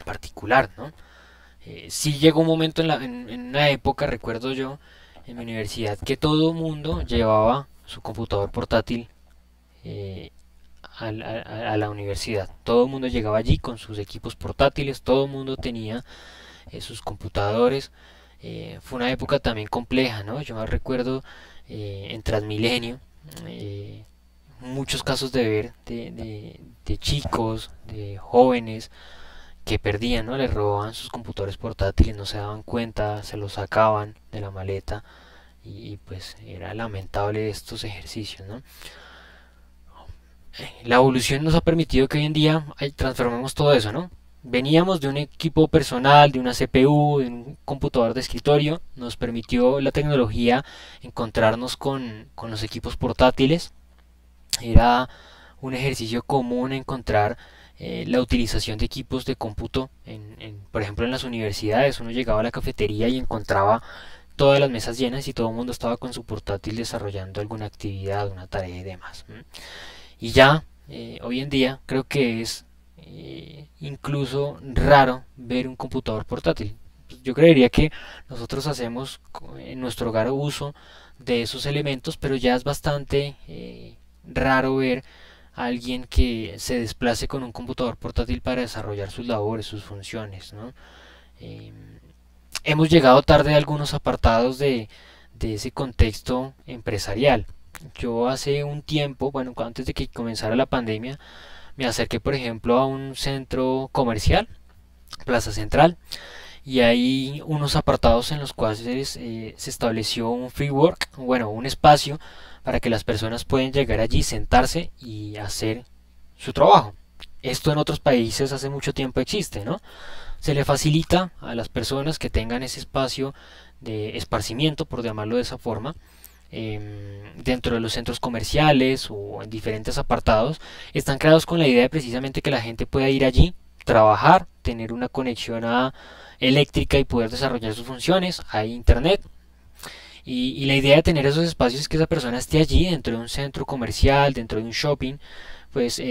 particular, ¿no? Sí llegó un momento en una época, recuerdo yo, en mi universidad, que todo el mundo llevaba su computador portátil eh, a la universidad. Todo el mundo llegaba allí con sus equipos portátiles, todo el mundo tenía sus computadores. fue una época también compleja, ¿no? Yo me recuerdo en Transmilenio, muchos casos de ver de chicos, de jóvenes que perdían, ¿no? Les robaban sus computadores portátiles, no se daban cuenta, se los sacaban de la maleta y pues era lamentable estos ejercicios, ¿no? La evolución nos ha permitido que hoy en día transformemos todo eso, ¿no? Veníamos de un equipo personal, de una CPU, de un computador de escritorio, nos permitió la tecnología encontrarnos con los equipos portátiles. Era un ejercicio común encontrar la utilización de equipos de cómputo, por ejemplo en las universidades uno llegaba a la cafetería y encontraba todas las mesas llenas y todo el mundo estaba con su portátil desarrollando alguna actividad, una tarea y demás. Y ya hoy en día creo que es incluso raro ver un computador portátil. Yo creería que nosotros hacemos en nuestro hogar uso de esos elementos, pero ya es bastante raro ver a alguien que se desplace con un computador portátil para desarrollar sus labores, sus funciones, ¿no? Eh, Hemos llegado tarde a algunos apartados de ese contexto empresarial. Yo hace un tiempo, bueno, antes de que comenzara la pandemia, me acerqué, por ejemplo, a un centro comercial, Plaza Central, y hay unos apartados en los cuales se estableció un free work, bueno, un espacio para que las personas puedan llegar allí, sentarse y hacer su trabajo. Esto en otros países hace mucho tiempo existe, ¿no? Se le facilita a las personas que tengan ese espacio de esparcimiento, por llamarlo de esa forma, dentro de los centros comerciales o en diferentes apartados, están creados con la idea de precisamente que la gente pueda ir allí, trabajar, tener una conexión eléctrica y poder desarrollar sus funciones. Hay internet, y la idea de tener esos espacios es que esa persona esté allí dentro de un centro comercial, dentro de un shopping, pues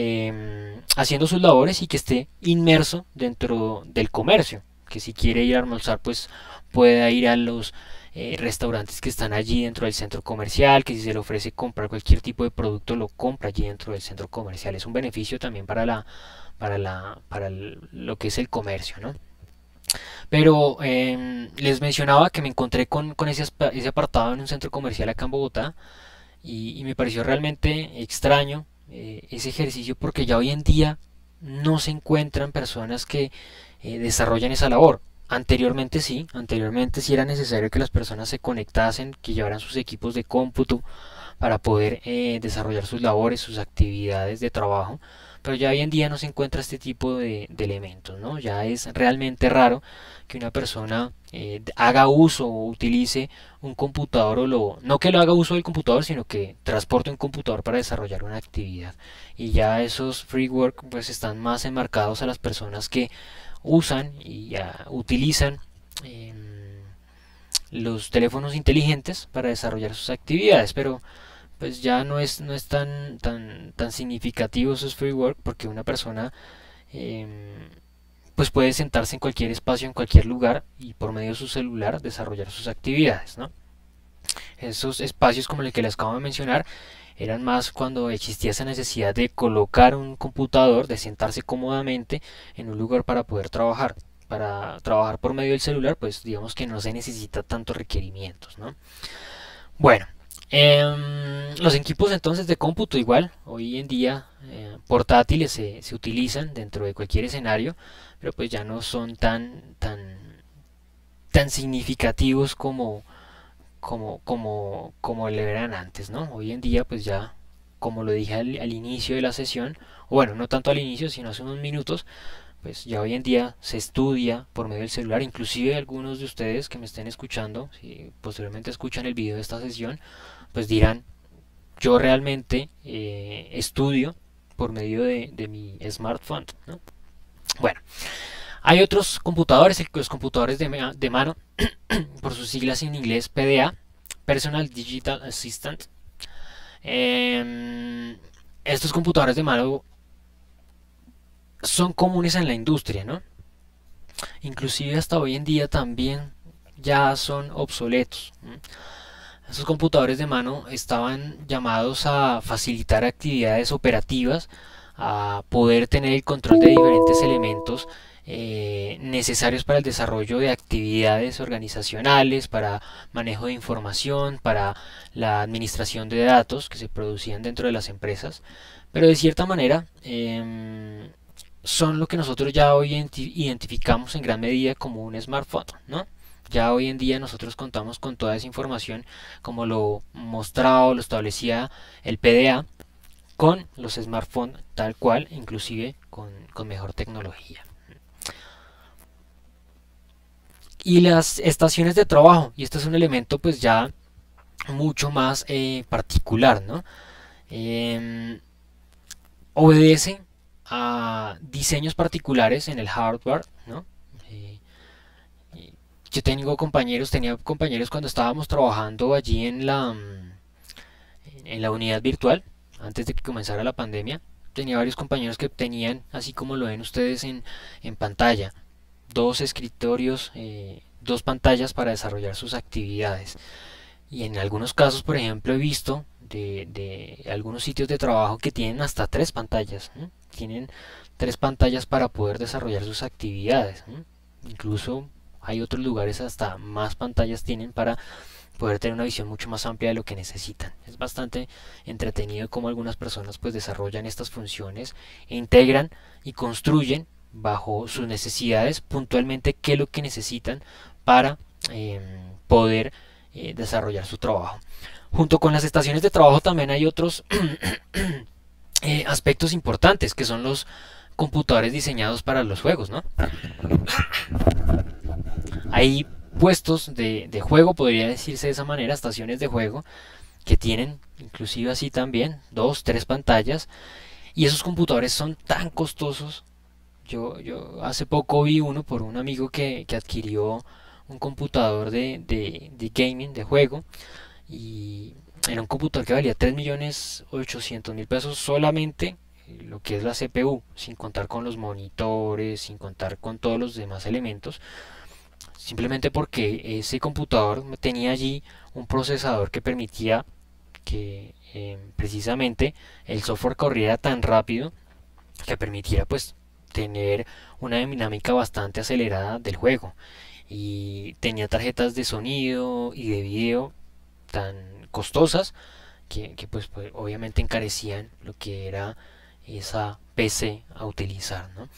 haciendo sus labores y que esté inmerso dentro del comercio. Que si quiere ir a almorzar, pues pueda ir a los restaurantes que están allí dentro del centro comercial, que si se le ofrece comprar cualquier tipo de producto, lo compra allí dentro del centro comercial. Es un beneficio también lo que es el comercio, ¿no? Pero les mencionaba que me encontré con ese apartado en un centro comercial acá en Bogotá y me pareció realmente extraño ese ejercicio porque ya hoy en día no se encuentran personas que desarrollan esa labor. Anteriormente sí era necesario que las personas se conectasen, que llevaran sus equipos de cómputo para poder desarrollar sus labores, sus actividades de trabajo, pero ya hoy en día no se encuentra este tipo de elementos, ¿no? Ya es realmente raro que una persona haga uso o utilice un computador no que lo haga uso del computador, sino que transporte un computador para desarrollar una actividad. Y ya esos free work pues están más enmarcados a las personas que usan y utilizan los teléfonos inteligentes para desarrollar sus actividades, pero pues ya no es tan significativo esos free work porque una persona eh, pues puede sentarse en cualquier espacio, en cualquier lugar y por medio de su celular desarrollar sus actividades, ¿no? Esos espacios como el que les acabo de mencionar eran más cuando existía esa necesidad de colocar un computador, de sentarse cómodamente en un lugar para poder trabajar. Para trabajar por medio del celular, pues digamos que no se necesita tantos requerimientos, ¿no? Bueno, los equipos entonces de cómputo igual, hoy en día portátiles se utilizan dentro de cualquier escenario, pero pues ya no son tan significativos como le eran antes, ¿no? Hoy en día pues ya, como lo dije al inicio de la sesión, o bueno, no tanto al inicio, sino hace unos minutos, pues ya hoy en día se estudia por medio del celular, inclusive algunos de ustedes que me estén escuchando, si posteriormente escuchan el video de esta sesión, pues dirán, yo realmente estudio por medio de mi smartphone, ¿no? Bueno, hay otros computadores, los computadores de mano, por sus siglas en inglés PDA, Personal Digital Assistant. Estos computadores de mano son comunes en la industria, ¿no? Inclusive hasta hoy en día también ya son obsoletos, ¿no? Esos computadores de mano estaban llamados a facilitar actividades operativas, a poder tener el control de diferentes elementos necesarios para el desarrollo de actividades organizacionales, para manejo de información, para la administración de datos que se producían dentro de las empresas, pero de cierta manera son lo que nosotros ya hoy identificamos en gran medida como un smartphone, ¿no? Ya hoy en día nosotros contamos con toda esa información como lo mostraba o lo establecía el PDA con los smartphones tal cual, inclusive con mejor tecnología. Y las estaciones de trabajo, y este es un elemento pues ya mucho más particular, ¿no? Eh, Obedece a diseños particulares en el hardware, ¿no? Eh, yo tenía compañeros cuando estábamos trabajando allí en la unidad virtual, antes de que comenzara la pandemia. Tenía varios compañeros que tenían, así como lo ven ustedes en pantalla, dos escritorios, dos pantallas para desarrollar sus actividades. Y en algunos casos, por ejemplo, he visto de algunos sitios de trabajo que tienen hasta tres pantallas, ¿no? Tienen tres pantallas para poder desarrollar sus actividades, ¿no? Incluso hay otros lugares hasta más pantallas tienen para poder tener una visión mucho más amplia de lo que necesitan. Es bastante entretenido cómo algunas personas pues desarrollan estas funciones e integran y construyen bajo sus necesidades puntualmente qué es lo que necesitan para poder desarrollar su trabajo. Junto con las estaciones de trabajo también hay otros aspectos importantes que son los computadores diseñados para los juegos, ¿no? Hay puestos de juego, podría decirse de esa manera, estaciones de juego que tienen inclusive así también dos, tres pantallas, y esos computadores son tan costosos. Yo hace poco vi uno por un amigo que adquirió un computador de gaming, de juego, y era un computador que valía 3.800.000 pesos solamente lo que es la CPU, sin contar con los monitores, sin contar con todos los demás elementos, simplemente porque ese computador tenía allí un procesador que permitía que precisamente el software corriera tan rápido que permitiera pues tener una dinámica bastante acelerada del juego, y tenía tarjetas de sonido y de video tan costosas que obviamente encarecían lo que era esa PC a utilizar, ¿no?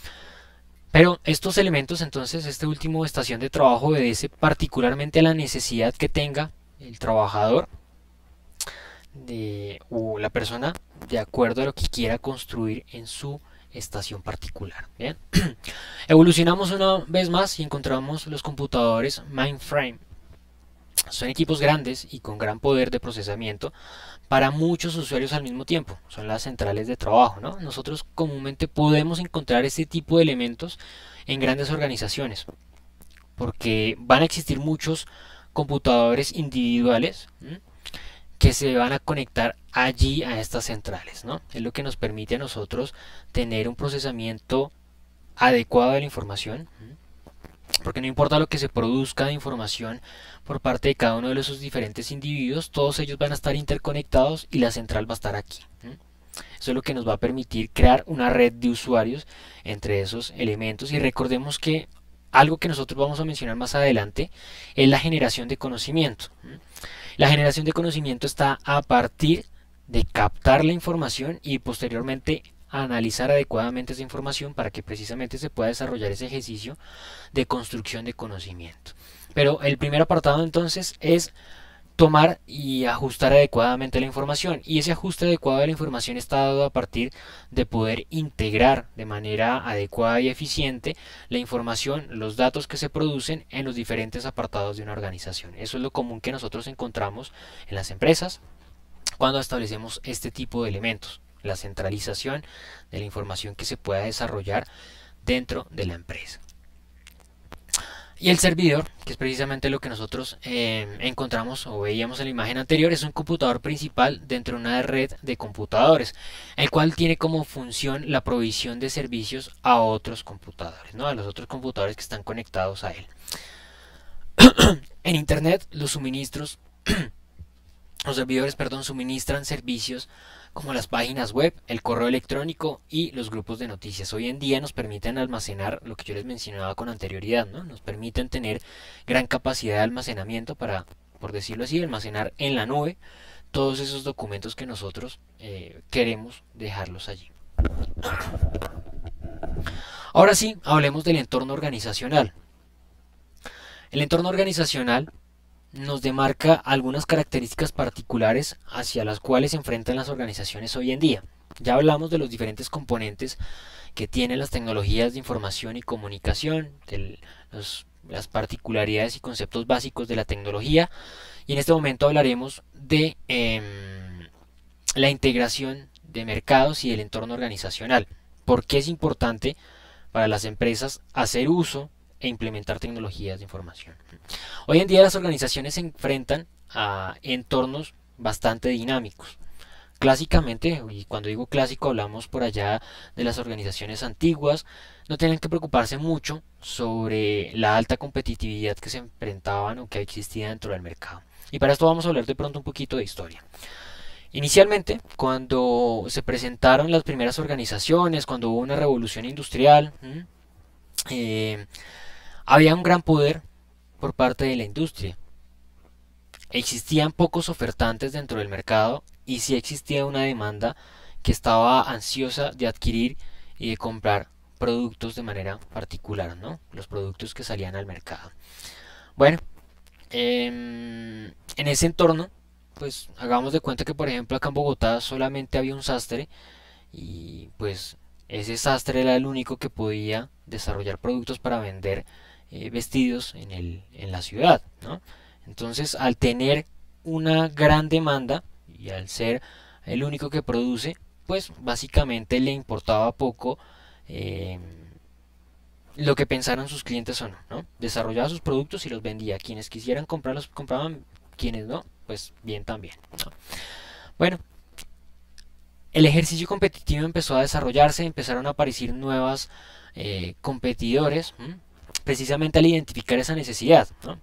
Pero estos elementos, entonces, este último estación de trabajo obedece particularmente a la necesidad que tenga el trabajador o la persona de acuerdo a lo que quiera construir en su estación particular. Bien, evolucionamos una vez más y encontramos los computadores mainframe. Son equipos grandes y con gran poder de procesamiento para muchos usuarios al mismo tiempo. Son las centrales de trabajo, ¿no? Nosotros comúnmente podemos encontrar este tipo de elementos en grandes organizaciones, porque van a existir muchos computadores individuales, ¿m?, que se van a conectar allí a estas centrales, ¿no? Es lo que nos permite a nosotros tener un procesamiento adecuado de la información, porque no importa lo que se produzca de información por parte de cada uno de esos diferentes individuos, todos ellos van a estar interconectados y la central va a estar aquí. Eso es lo que nos va a permitir crear una red de usuarios entre esos elementos, y recordemos que algo que nosotros vamos a mencionar más adelante es la generación de conocimiento. La generación de conocimiento está a partir de captar la información y posteriormente analizar adecuadamente esa información para que precisamente se pueda desarrollar ese ejercicio de construcción de conocimiento. Pero el primer apartado entonces es tomar y ajustar adecuadamente la información, y ese ajuste adecuado de la información está dado a partir de poder integrar de manera adecuada y eficiente la información, los datos que se producen en los diferentes apartados de una organización. Eso es lo común que nosotros encontramos en las empresas cuando establecemos este tipo de elementos, la centralización de la información que se pueda desarrollar dentro de la empresa. Y el servidor, que es precisamente lo que nosotros encontramos o veíamos en la imagen anterior, es un computador principal dentro de una red de computadores, el cual tiene como función la provisión de servicios a otros computadores, ¿no? A los otros computadores que están conectados a él. En Internet, los servidores, perdón, suministran servicios como las páginas web, el correo electrónico y los grupos de noticias. Hoy en día nos permiten almacenar lo que yo les mencionaba con anterioridad, ¿no? Nos permiten tener gran capacidad de almacenamiento para, por decirlo así, almacenar en la nube todos esos documentos que nosotros queremos dejarlos allí. Ahora sí, hablemos del entorno organizacional. El entorno organizacional nos demarca algunas características particulares hacia las cuales se enfrentan las organizaciones hoy en día. Ya hablamos de los diferentes componentes que tienen las tecnologías de información y comunicación, de las particularidades y conceptos básicos de la tecnología, y en este momento hablaremos de la integración de mercados y del entorno organizacional. ¿Por qué es importante para las empresas hacer uso e implementar tecnologías de información? Hoy en día las organizaciones se enfrentan a entornos bastante dinámicos. Clásicamente, y cuando digo clásico hablamos por allá de las organizaciones antiguas, no tenían que preocuparse mucho sobre la alta competitividad que se enfrentaban o que existía dentro del mercado. Y para esto vamos a hablar de pronto un poquito de historia. Inicialmente, cuando se presentaron las primeras organizaciones, cuando hubo una revolución industrial, había un gran poder por parte de la industria. Existían pocos ofertantes dentro del mercado y sí existía una demanda que estaba ansiosa de adquirir y de comprar productos de manera particular, ¿no? Los productos que salían al mercado. Bueno, en ese entorno, pues hagamos de cuenta que por ejemplo acá en Bogotá solamente había un sastre y pues ese sastre era el único que podía desarrollar productos para vender vestidos en la ciudad, ¿no? Entonces, al tener una gran demanda y al ser el único que produce, pues básicamente le importaba poco eh, lo que pensaran sus clientes o no, ¿no? Desarrollaba sus productos y los vendía. Quienes quisieran comprarlos, compraban. Quienes no, pues bien también, ¿no? Bueno, el ejercicio competitivo empezó a desarrollarse, empezaron a aparecer nuevas competidores, precisamente al identificar esa necesidad, ¿no?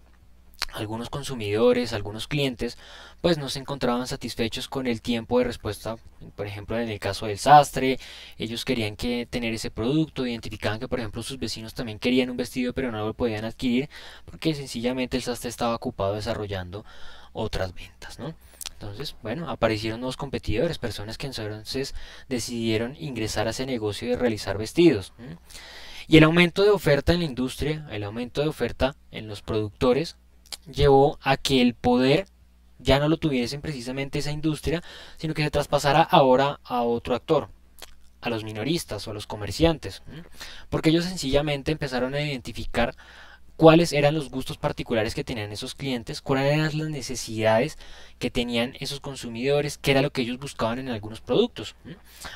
Algunos consumidores, algunos clientes, pues no se encontraban satisfechos con el tiempo de respuesta. Por ejemplo, en el caso del sastre, ellos querían tener ese producto, identificaban que por ejemplo sus vecinos también querían un vestido pero no lo podían adquirir porque sencillamente el sastre estaba ocupado desarrollando otras ventas, ¿no? Entonces, bueno, aparecieron nuevos competidores, personas que entonces decidieron ingresar a ese negocio de realizar vestidos. Y el aumento de oferta en la industria, el aumento de oferta en los productores, llevó a que el poder ya no lo tuviesen precisamente esa industria, sino que se traspasara ahora a otro actor, a los minoristas o a los comerciantes, porque ellos sencillamente empezaron a identificar cuáles eran los gustos particulares que tenían esos clientes, cuáles eran las necesidades que tenían esos consumidores, qué era lo que ellos buscaban en algunos productos.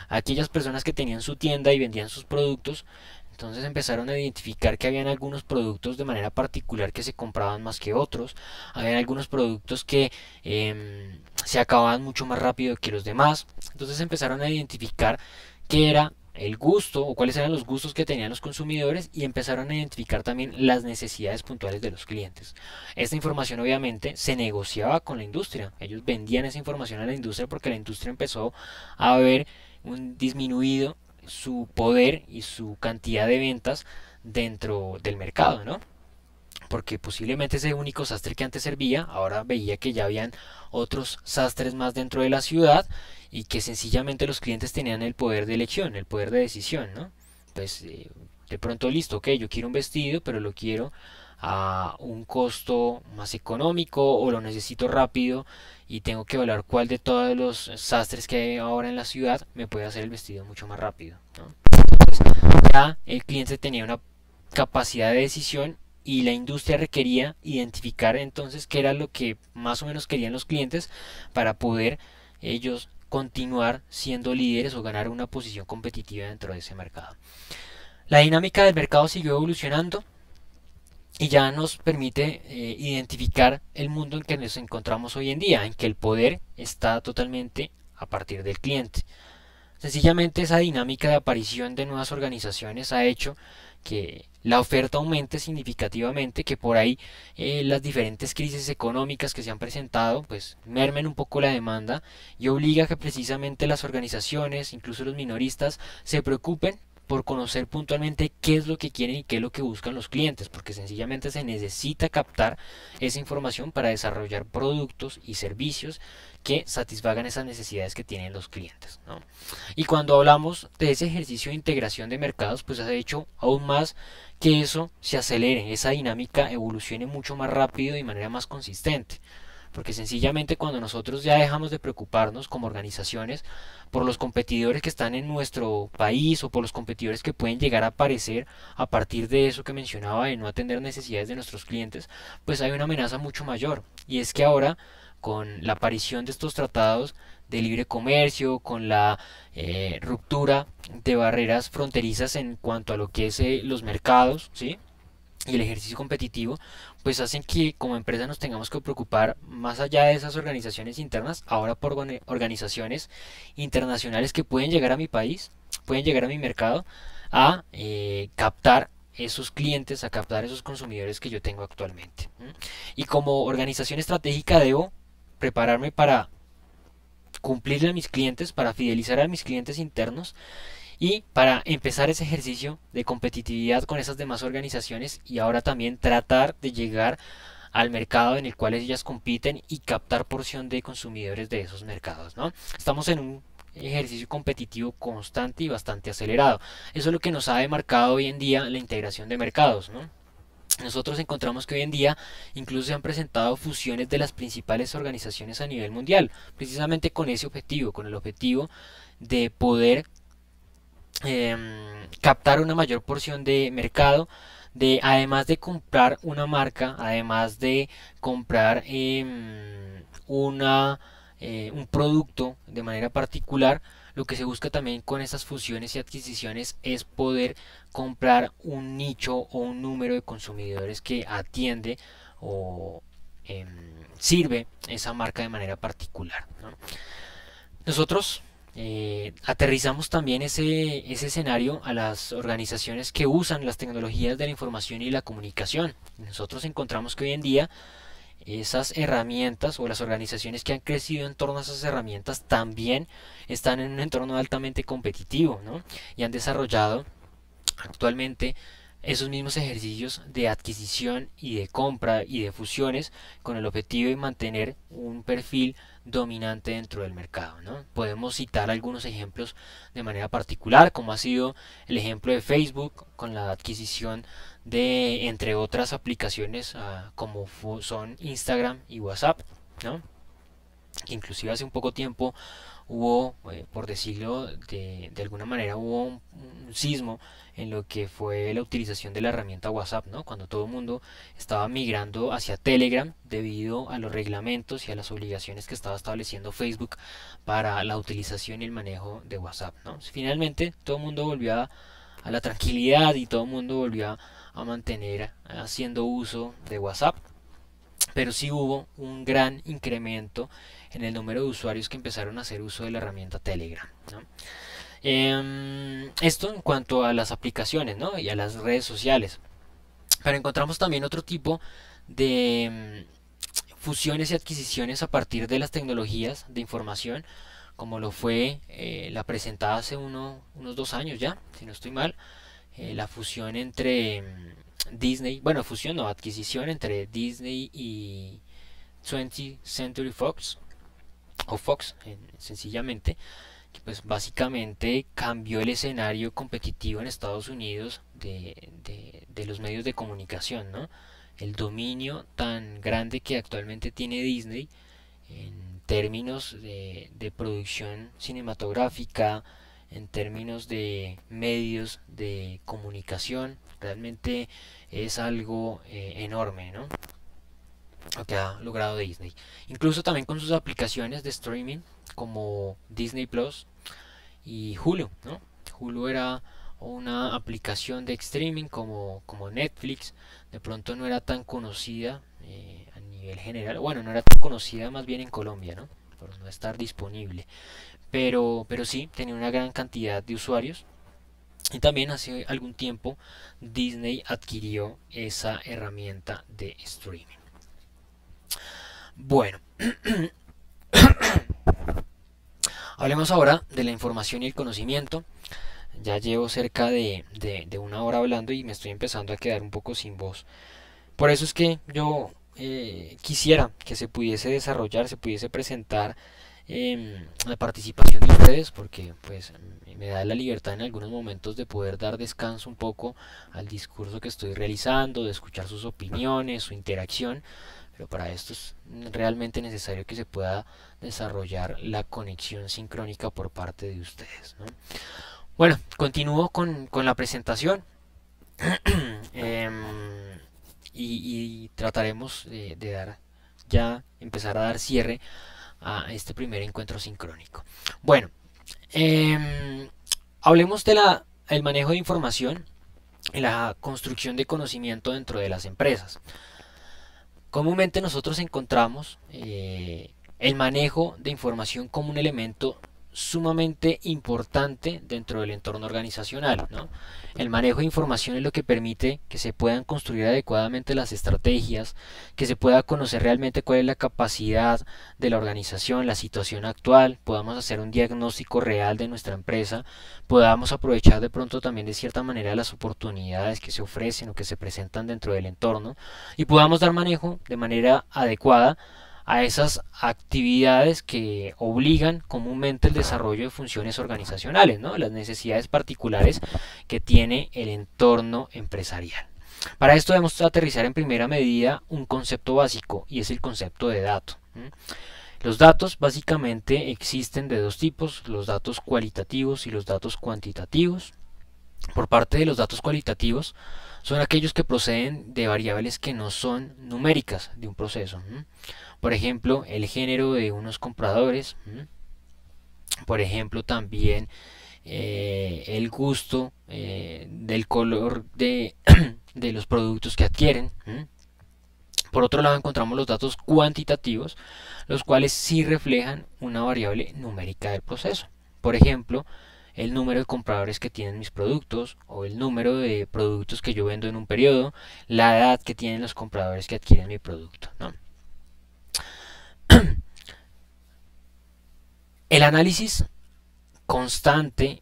Aquellas personas que tenían su tienda y vendían sus productos, entonces empezaron a identificar que habían algunos productos de manera particular que se compraban más que otros, habían algunos productos que se acababan mucho más rápido que los demás, entonces empezaron a identificar qué era el gusto o cuáles eran los gustos que tenían los consumidores y empezaron a identificar también las necesidades puntuales de los clientes. Esta información obviamente se negociaba con la industria, ellos vendían esa información a la industria porque la industria empezó a ver un disminuido su poder y su cantidad de ventas dentro del mercado, ¿no? Porque posiblemente ese único sastre que antes servía, ahora veía que ya habían otros sastres más dentro de la ciudad y que sencillamente los clientes tenían el poder de elección, el poder de decisión, ¿no? Pues de pronto listo, ok, yo quiero un vestido, pero lo quiero a un costo más económico o lo necesito rápido y tengo que evaluar cuál de todos los sastres que hay ahora en la ciudad me puede hacer el vestido mucho más rápido, ¿no? Entonces ya el cliente tenía una capacidad de decisión y la industria requería identificar entonces qué era lo que más o menos querían los clientes para poder ellos continuar siendo líderes o ganar una posición competitiva dentro de ese mercado. La dinámica del mercado siguió evolucionando y ya nos permite identificar el mundo en que nos encontramos hoy en día, en que el poder está totalmente a partir del cliente. Sencillamente esa dinámica de aparición de nuevas organizaciones ha hecho que la oferta aumente significativamente, que por ahí las diferentes crisis económicas que se han presentado pues mermen un poco la demanda y obliga a que precisamente las organizaciones, incluso los minoristas, se preocupen por conocer puntualmente qué es lo que quieren y qué es lo que buscan los clientes, porque sencillamente se necesita captar esa información para desarrollar productos y servicios que satisfagan esas necesidades que tienen los clientes, ¿no? Y cuando hablamos de ese ejercicio de integración de mercados, pues ha hecho aún más que eso se acelere, esa dinámica evolucione mucho más rápido y de manera más consistente. Porque sencillamente cuando nosotros ya dejamos de preocuparnos como organizaciones por los competidores que están en nuestro país o por los competidores que pueden llegar a aparecer a partir de eso que mencionaba de no atender necesidades de nuestros clientes, pues hay una amenaza mucho mayor. Y es que ahora, con la aparición de estos tratados de libre comercio, con la ruptura de barreras fronterizas en cuanto a lo que es los mercados, ¿sí? Y el ejercicio competitivo, pues hacen que como empresa nos tengamos que preocupar más allá de esas organizaciones internas, ahora por organizaciones internacionales que pueden llegar a mi país, pueden llegar a mi mercado, a captar esos clientes, a captar esos consumidores que yo tengo actualmente. Y como organización estratégica debo prepararme para cumplirle a mis clientes, para fidelizar a mis clientes internos y para empezar ese ejercicio de competitividad con esas demás organizaciones y ahora también tratar de llegar al mercado en el cual ellas compiten y captar porción de consumidores de esos mercados, ¿no? Estamos en un ejercicio competitivo constante y bastante acelerado. Eso es lo que nos ha demarcado hoy en día la integración de mercados, ¿no? Nosotros encontramos que hoy en día incluso se han presentado fusiones de las principales organizaciones a nivel mundial, precisamente con ese objetivo, con el objetivo de poder captar una mayor porción de mercado, de además de comprar una marca, además de comprar un producto de manera particular, lo que se busca también con estas fusiones y adquisiciones es poder comprar un nicho o un número de consumidores que atiende o sirve esa marca de manera particular, ¿no? Nosotros aterrizamos también ese escenario a las organizaciones que usan las tecnologías de la información y la comunicación. Nosotros encontramos que hoy en día esas herramientas o las organizaciones que han crecido en torno a esas herramientas también están en un entorno altamente competitivo, ¿no? Y han desarrollado actualmente esos mismos ejercicios de adquisición y de compra y de fusiones con el objetivo de mantener un perfil dominante dentro del mercado, ¿no? Podemos citar algunos ejemplos de manera particular, como ha sido el ejemplo de Facebook con la adquisición de, entre otras aplicaciones, como son Instagram y WhatsApp, ¿no? Que inclusive hace un poco tiempo hubo, por decirlo de alguna manera, hubo un sismo en lo que fue la utilización de la herramienta WhatsApp, ¿no? Cuando todo el mundo estaba migrando hacia Telegram debido a los reglamentos y a las obligaciones que estaba estableciendo Facebook para la utilización y el manejo de WhatsApp, ¿no? Finalmente todo el mundo volvió a la tranquilidad y todo el mundo volvió a mantener haciendo uso de WhatsApp, pero sí hubo un gran incremento en el número de usuarios que empezaron a hacer uso de la herramienta Telegram, ¿no? Esto en cuanto a las aplicaciones, ¿no? Y a las redes sociales. Pero encontramos también otro tipo de fusiones y adquisiciones a partir de las tecnologías de información, como lo fue la presentada hace unos 2 años ya, si no estoy mal, la fusión entre Disney, bueno, fusión no, adquisición entre Disney y 20th Century Fox, o Fox sencillamente, que pues básicamente cambió el escenario competitivo en Estados Unidos de los medios de comunicación, ¿no? El dominio tan grande que actualmente tiene Disney en términos de producción cinematográfica, en términos de medios de comunicación, realmente es algo enorme, ¿no? Lo que ha logrado Disney. Incluso también con sus aplicaciones de streaming como Disney Plus y Hulu, ¿no? Hulu era una aplicación de streaming como Netflix, de pronto no era tan conocida a nivel general, bueno, no era tan conocida más bien en Colombia, ¿no? Por no estar disponible, pero sí, tenía una gran cantidad de usuarios. Y también hace algún tiempo Disney adquirió esa herramienta de streaming. Bueno, hablemos ahora de la información y el conocimiento. Ya llevo cerca de una hora hablando y me estoy empezando a quedar un poco sin voz. Por eso es que yo quisiera que se pudiese desarrollar, se pudiese presentar la participación de ustedes, porque pues me da la libertad en algunos momentos de poder dar descanso un poco al discurso que estoy realizando, de escuchar sus opiniones, su interacción, pero para esto es realmente necesario que se pueda desarrollar la conexión sincrónica por parte de ustedes, ¿no? Bueno, continúo con la presentación. Em, y trataremos de dar ya empezar a dar cierre a este primer encuentro sincrónico. Bueno, hablemos de el manejo de información y la construcción de conocimiento dentro de las empresas. Comúnmente nosotros encontramos el manejo de información como un elemento sumamente importante dentro del entorno organizacional, ¿no? El manejo de información es lo que permite que se puedan construir adecuadamente las estrategias, que se pueda conocer realmente cuál es la capacidad de la organización, la situación actual, podamos hacer un diagnóstico real de nuestra empresa, podamos aprovechar de pronto también de cierta manera las oportunidades que se ofrecen o que se presentan dentro del entorno y podamos dar manejo de manera adecuada a esas actividades que obligan comúnmente el desarrollo de funciones organizacionales, ¿no? Las necesidades particulares que tiene el entorno empresarial. Para esto debemos aterrizar en primera medida un concepto básico y es el concepto de dato. Los datos básicamente existen de dos tipos, los datos cualitativos y los datos cuantitativos. Por parte de los datos cualitativos son aquellos que proceden de variables que no son numéricas de un proceso. Por ejemplo, el género de unos compradores, por ejemplo, también el gusto del color de los productos que adquieren. Por otro lado, encontramos los datos cuantitativos, los cuales sí reflejan una variable numérica del proceso. Por ejemplo, el número de compradores que tienen mis productos o el número de productos que yo vendo en un periodo, la edad que tienen los compradores que adquieren mi producto, ¿no? El análisis constante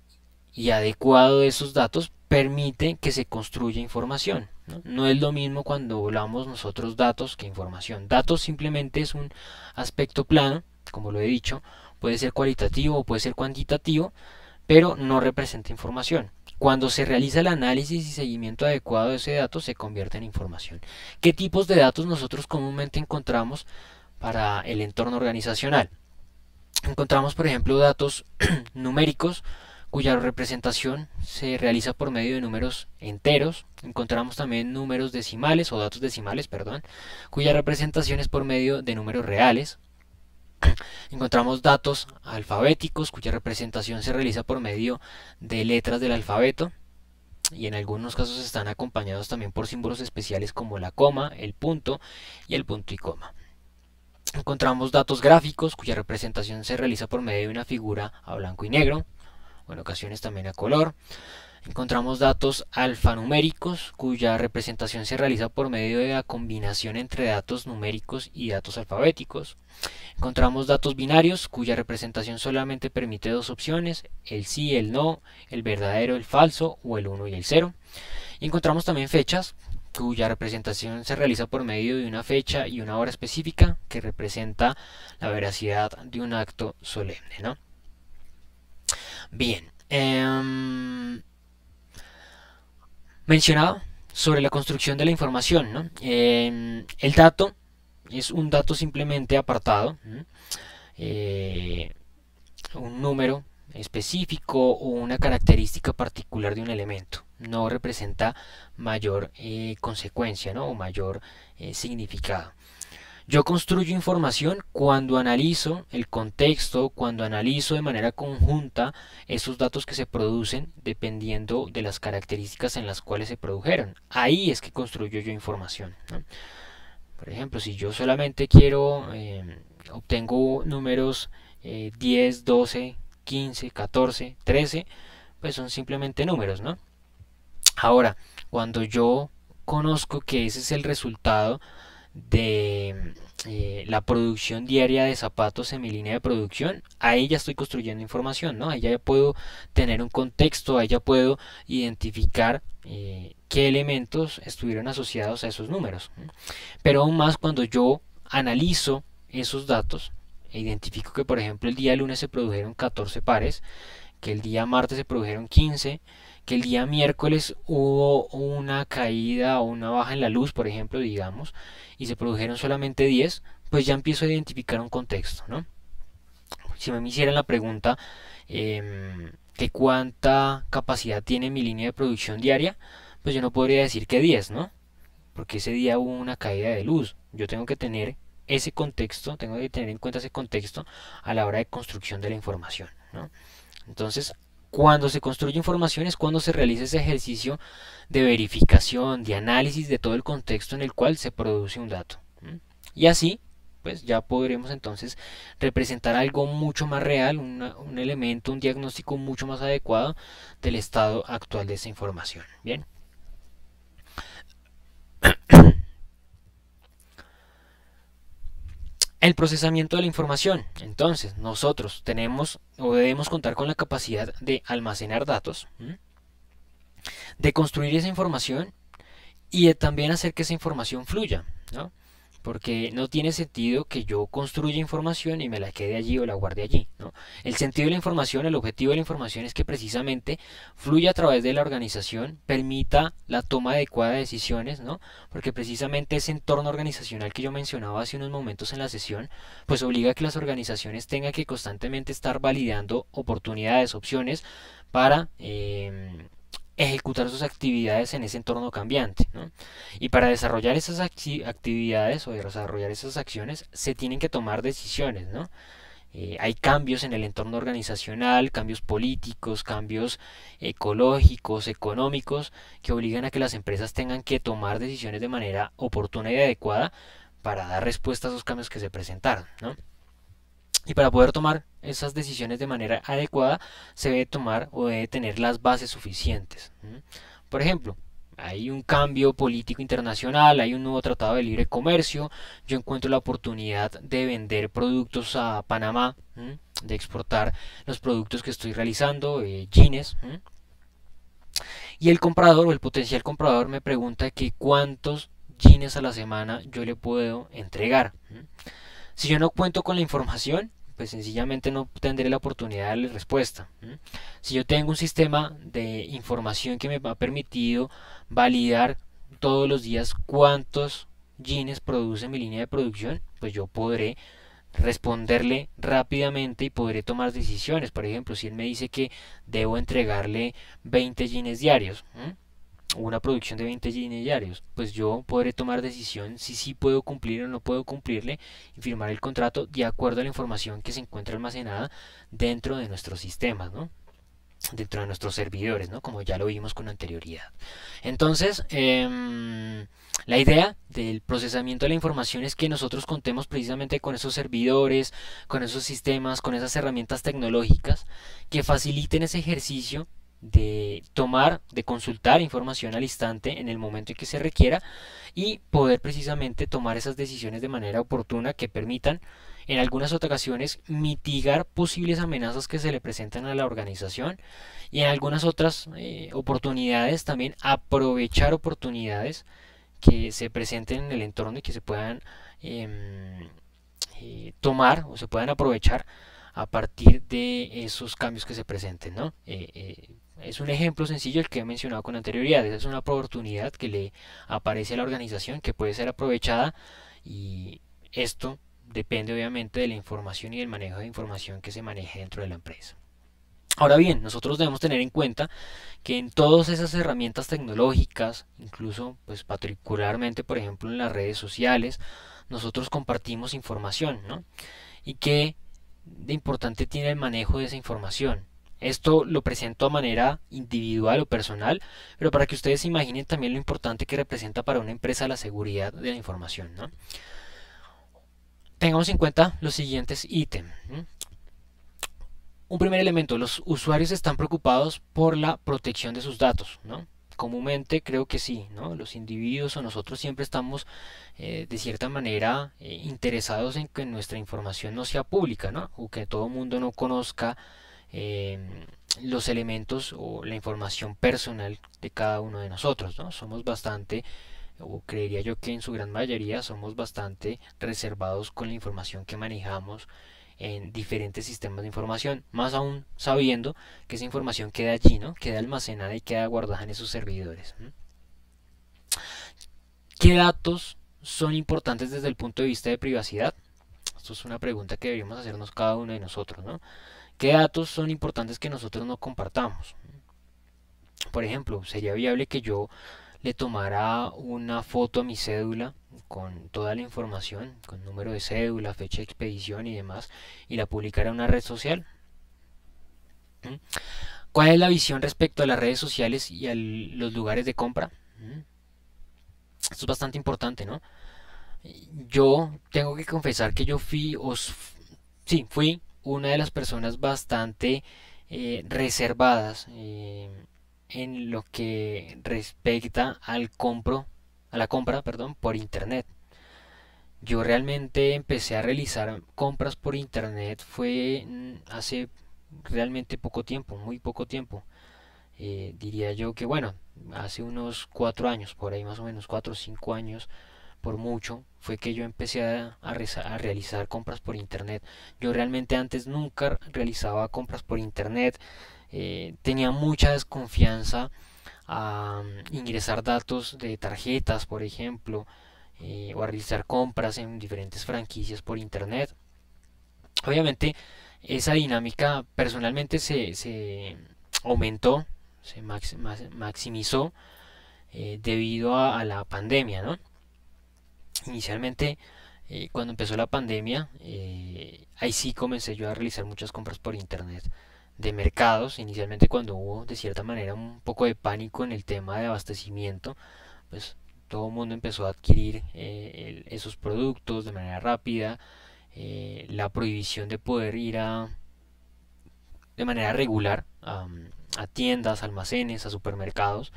y adecuado de esos datos permite que se construya información. No es lo mismo cuando hablamos nosotros datos que información. Datos simplemente es un aspecto plano, como lo he dicho, puede ser cualitativo o puede ser cuantitativo, pero no representa información. Cuando se realiza el análisis y seguimiento adecuado de ese dato, se convierte en información. ¿Qué tipos de datos nosotros comúnmente encontramos para el entorno organizacional? Encontramos, por ejemplo, datos numéricos cuya representación se realiza por medio de números enteros. Encontramos también números decimales o datos decimales, perdón, cuya representación es por medio de números reales. Encontramos datos alfabéticos cuya representación se realiza por medio de letras del alfabeto y en algunos casos están acompañados también por símbolos especiales como la coma, el punto y el punto y coma. Encontramos datos gráficos cuya representación se realiza por medio de una figura a blanco y negro, o en ocasiones también a color. Encontramos datos alfanuméricos cuya representación se realiza por medio de la combinación entre datos numéricos y datos alfabéticos. Encontramos datos binarios cuya representación solamente permite dos opciones, el sí, el no, el verdadero, el falso o el 1 y el 0. Y encontramos también fechas cuya representación se realiza por medio de una fecha y una hora específica que representa la veracidad de un acto solemne, ¿no? Bien, mencionaba sobre la construcción de la información, ¿no? El dato es un dato simplemente apartado, un número específico o una característica particular de un elemento. No representa mayor consecuencia, ¿no? O mayor significado. Yo construyo información cuando analizo el contexto, cuando analizo de manera conjunta esos datos que se producen dependiendo de las características en las cuales se produjeron. Ahí es que construyo yo información, ¿no? Por ejemplo, si yo solamente quiero, obtengo números 10, 12 15, 14, 13, pues son simplemente números, ¿no? Ahora, cuando yo conozco que ese es el resultado de la producción diaria de zapatos en mi línea de producción, ahí ya estoy construyendo información, ¿no? Ahí ya puedo tener un contexto, ahí ya puedo identificar qué elementos estuvieron asociados a esos números. Pero aún más cuando yo analizo esos datos, e identifico que por ejemplo el día lunes se produjeron 14 pares, que el día martes se produjeron 15, que el día miércoles hubo una caída o una baja en la luz, por ejemplo, digamos, y se produjeron solamente 10, pues ya empiezo a identificar un contexto, ¿no? Si me hicieran la pregunta que cuánta capacidad tiene mi línea de producción diaria, pues yo no podría decir que 10, ¿no? Porque ese día hubo una caída de luz. Yo tengo que tener ese contexto, tengo que tener en cuenta ese contexto a la hora de construcción de la información, ¿no? Entonces, cuando se construye información es cuando se realiza ese ejercicio de verificación, de análisis de todo el contexto en el cual se produce un dato. Y así, pues ya podremos entonces representar algo mucho más real, un elemento, un diagnóstico mucho más adecuado del estado actual de esa información. Bien. El procesamiento de la información. Entonces, nosotros tenemos o debemos contar con la capacidad de almacenar datos, de construir esa información y de también hacer que esa información fluya, ¿no? Porque no tiene sentido que yo construya información y me la quede allí o la guarde allí, ¿no? El sentido de la información, el objetivo de la información es que precisamente fluya a través de la organización, permita la toma adecuada de decisiones, ¿no? Porque precisamente ese entorno organizacional que yo mencionaba hace unos momentos en la sesión, pues obliga a que las organizaciones tengan que constantemente estar validando oportunidades, opciones para ejecutar sus actividades en ese entorno cambiante, ¿no? Y para desarrollar esas actividades o desarrollar esas acciones se tienen que tomar decisiones, ¿no? Hay cambios en el entorno organizacional, cambios políticos, cambios ecológicos, económicos, que obligan a que las empresas tengan que tomar decisiones de manera oportuna y adecuada para dar respuesta a esos cambios que se presentaron, ¿no? Y para poder tomar esas decisiones de manera adecuada, se debe tomar o debe tener las bases suficientes. Por ejemplo, hay un cambio político internacional, hay un nuevo tratado de libre comercio, yo encuentro la oportunidad de vender productos a Panamá, de exportar los productos que estoy realizando, jeans, y el comprador o el potencial comprador me pregunta que cuántos jeans a la semana yo le puedo entregar. Si yo no cuento con la información, pues sencillamente no tendré la oportunidad de darle respuesta. Si yo tengo un sistema de información que me ha permitido validar todos los días cuántos jeans produce mi línea de producción, pues yo podré responderle rápidamente y podré tomar decisiones. Por ejemplo, si él me dice que debo entregarle 20 jeans diarios, una producción de 20 jeans diarios, pues yo podré tomar decisión si sí puedo cumplir o no puedo cumplirle y firmar el contrato de acuerdo a la información que se encuentra almacenada dentro de nuestros sistemas, ¿no? Dentro de nuestros servidores, ¿no? Como ya lo vimos con anterioridad. Entonces, la idea del procesamiento de la información es que nosotros contemos precisamente con esos servidores, con esos sistemas, con esas herramientas tecnológicas que faciliten ese ejercicio de tomar, de consultar información al instante en el momento en que se requiera y poder precisamente tomar esas decisiones de manera oportuna que permitan en algunas ocasiones mitigar posibles amenazas que se le presentan a la organización y en algunas otras oportunidades también aprovechar oportunidades que se presenten en el entorno y que se puedan tomar o se puedan aprovechar a partir de esos cambios que se presenten, ¿no? Es un ejemplo sencillo el que he mencionado con anterioridad. Es una oportunidad que le aparece a la organización que puede ser aprovechada y esto depende obviamente de la información y del manejo de información que se maneje dentro de la empresa. Ahora bien, nosotros debemos tener en cuenta que en todas esas herramientas tecnológicas, incluso pues particularmente por ejemplo en las redes sociales, nosotros compartimos información, ¿no? Y que de importante tiene el manejo de esa información. Esto lo presento a manera individual o personal, pero para que ustedes se imaginen también lo importante que representa para una empresa la seguridad de la información, ¿no? Tengamos en cuenta los siguientes ítems. Un primer elemento, los usuarios están preocupados por la protección de sus datos, ¿no? Comúnmente creo que sí, ¿no? Los individuos o nosotros siempre estamos de cierta manera interesados en que nuestra información no sea pública, ¿no? O que todo el mundo no conozca eh, los elementos o la información personal de cada uno de nosotros, ¿no? Somos bastante, o creería yo que en su gran mayoría somos bastante reservados con la información que manejamos en diferentes sistemas de información, más aún sabiendo que esa información queda allí, ¿no? Queda almacenada y queda guardada en esos servidores. ¿Qué datos son importantes desde el punto de vista de privacidad? Esto es una pregunta que deberíamos hacernos cada uno de nosotros, ¿no? ¿Qué datos son importantes que nosotros no compartamos? Por ejemplo, ¿sería viable que yo le tomara una foto a mi cédula con toda la información, con número de cédula, fecha de expedición y demás, y la publicara en una red social? ¿Mm? ¿Cuál es la visión respecto a las redes sociales y a los lugares de compra? Esto es bastante importante, ¿no? Yo tengo que confesar que yo sí, fui una de las personas bastante reservadas en lo que respecta a la compra, perdón, por internet. Yo realmente empecé a realizar compras por internet fue hace realmente poco tiempo, muy poco tiempo. Diría yo que bueno, hace unos 4 años, por ahí más o menos 4 o 5 años, por mucho, fue que yo empecé a realizar compras por internet. Yo realmente antes nunca realizaba compras por internet, tenía mucha desconfianza a ingresar datos de tarjetas, por ejemplo, o a realizar compras en diferentes franquicias por internet. Obviamente, esa dinámica personalmente se aumentó, maximizó debido a la pandemia, ¿no? Inicialmente, cuando empezó la pandemia, ahí sí comencé yo a realizar muchas compras por internet de mercados. Inicialmente, cuando hubo de cierta manera un poco de pánico en el tema de abastecimiento, pues todo el mundo empezó a adquirir esos productos de manera rápida. La prohibición de poder ir de manera regular a tiendas, almacenes, a supermercados,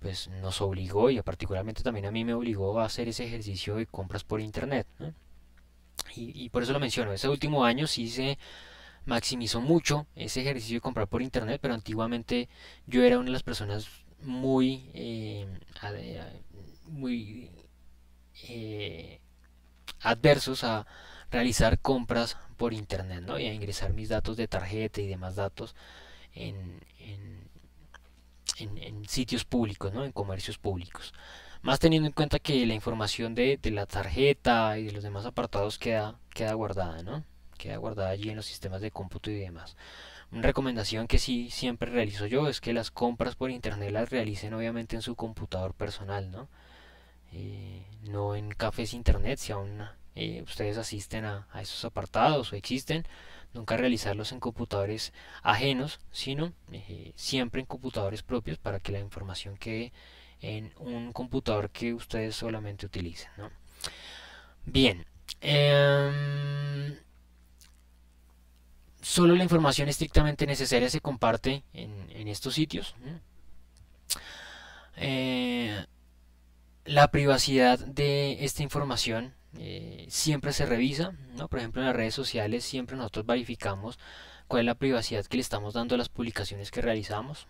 pues nos obligó, y particularmente también a mí me obligó a hacer ese ejercicio de compras por internet, ¿no? Y por eso lo menciono, ese último año sí se maximizó mucho ese ejercicio de comprar por internet, pero antiguamente yo era una de las personas muy eh, adversos a realizar compras por internet, ¿no? Y a ingresar mis datos de tarjeta y demás datos en, en, en sitios públicos, ¿no? En comercios públicos. Más teniendo en cuenta que la información de la tarjeta y de los demás apartados queda guardada, ¿no? Queda guardada allí en los sistemas de cómputo y demás. Una recomendación que sí siempre realizo yo es que las compras por internet las realicen obviamente en su computador personal, ¿no? No en cafés internet, si aún ustedes asisten a esos apartados o existen, nunca realizarlos en computadores ajenos, sino siempre en computadores propios para que la información quede en un computador que ustedes solamente utilicen, ¿no? Bien, solo la información estrictamente necesaria se comparte en estos sitios, ¿no? Eh, la privacidad de esta información siempre se revisa, ¿no? Por ejemplo, en las redes sociales siempre nosotros verificamos cuál es la privacidad que le estamos dando a las publicaciones que realizamos.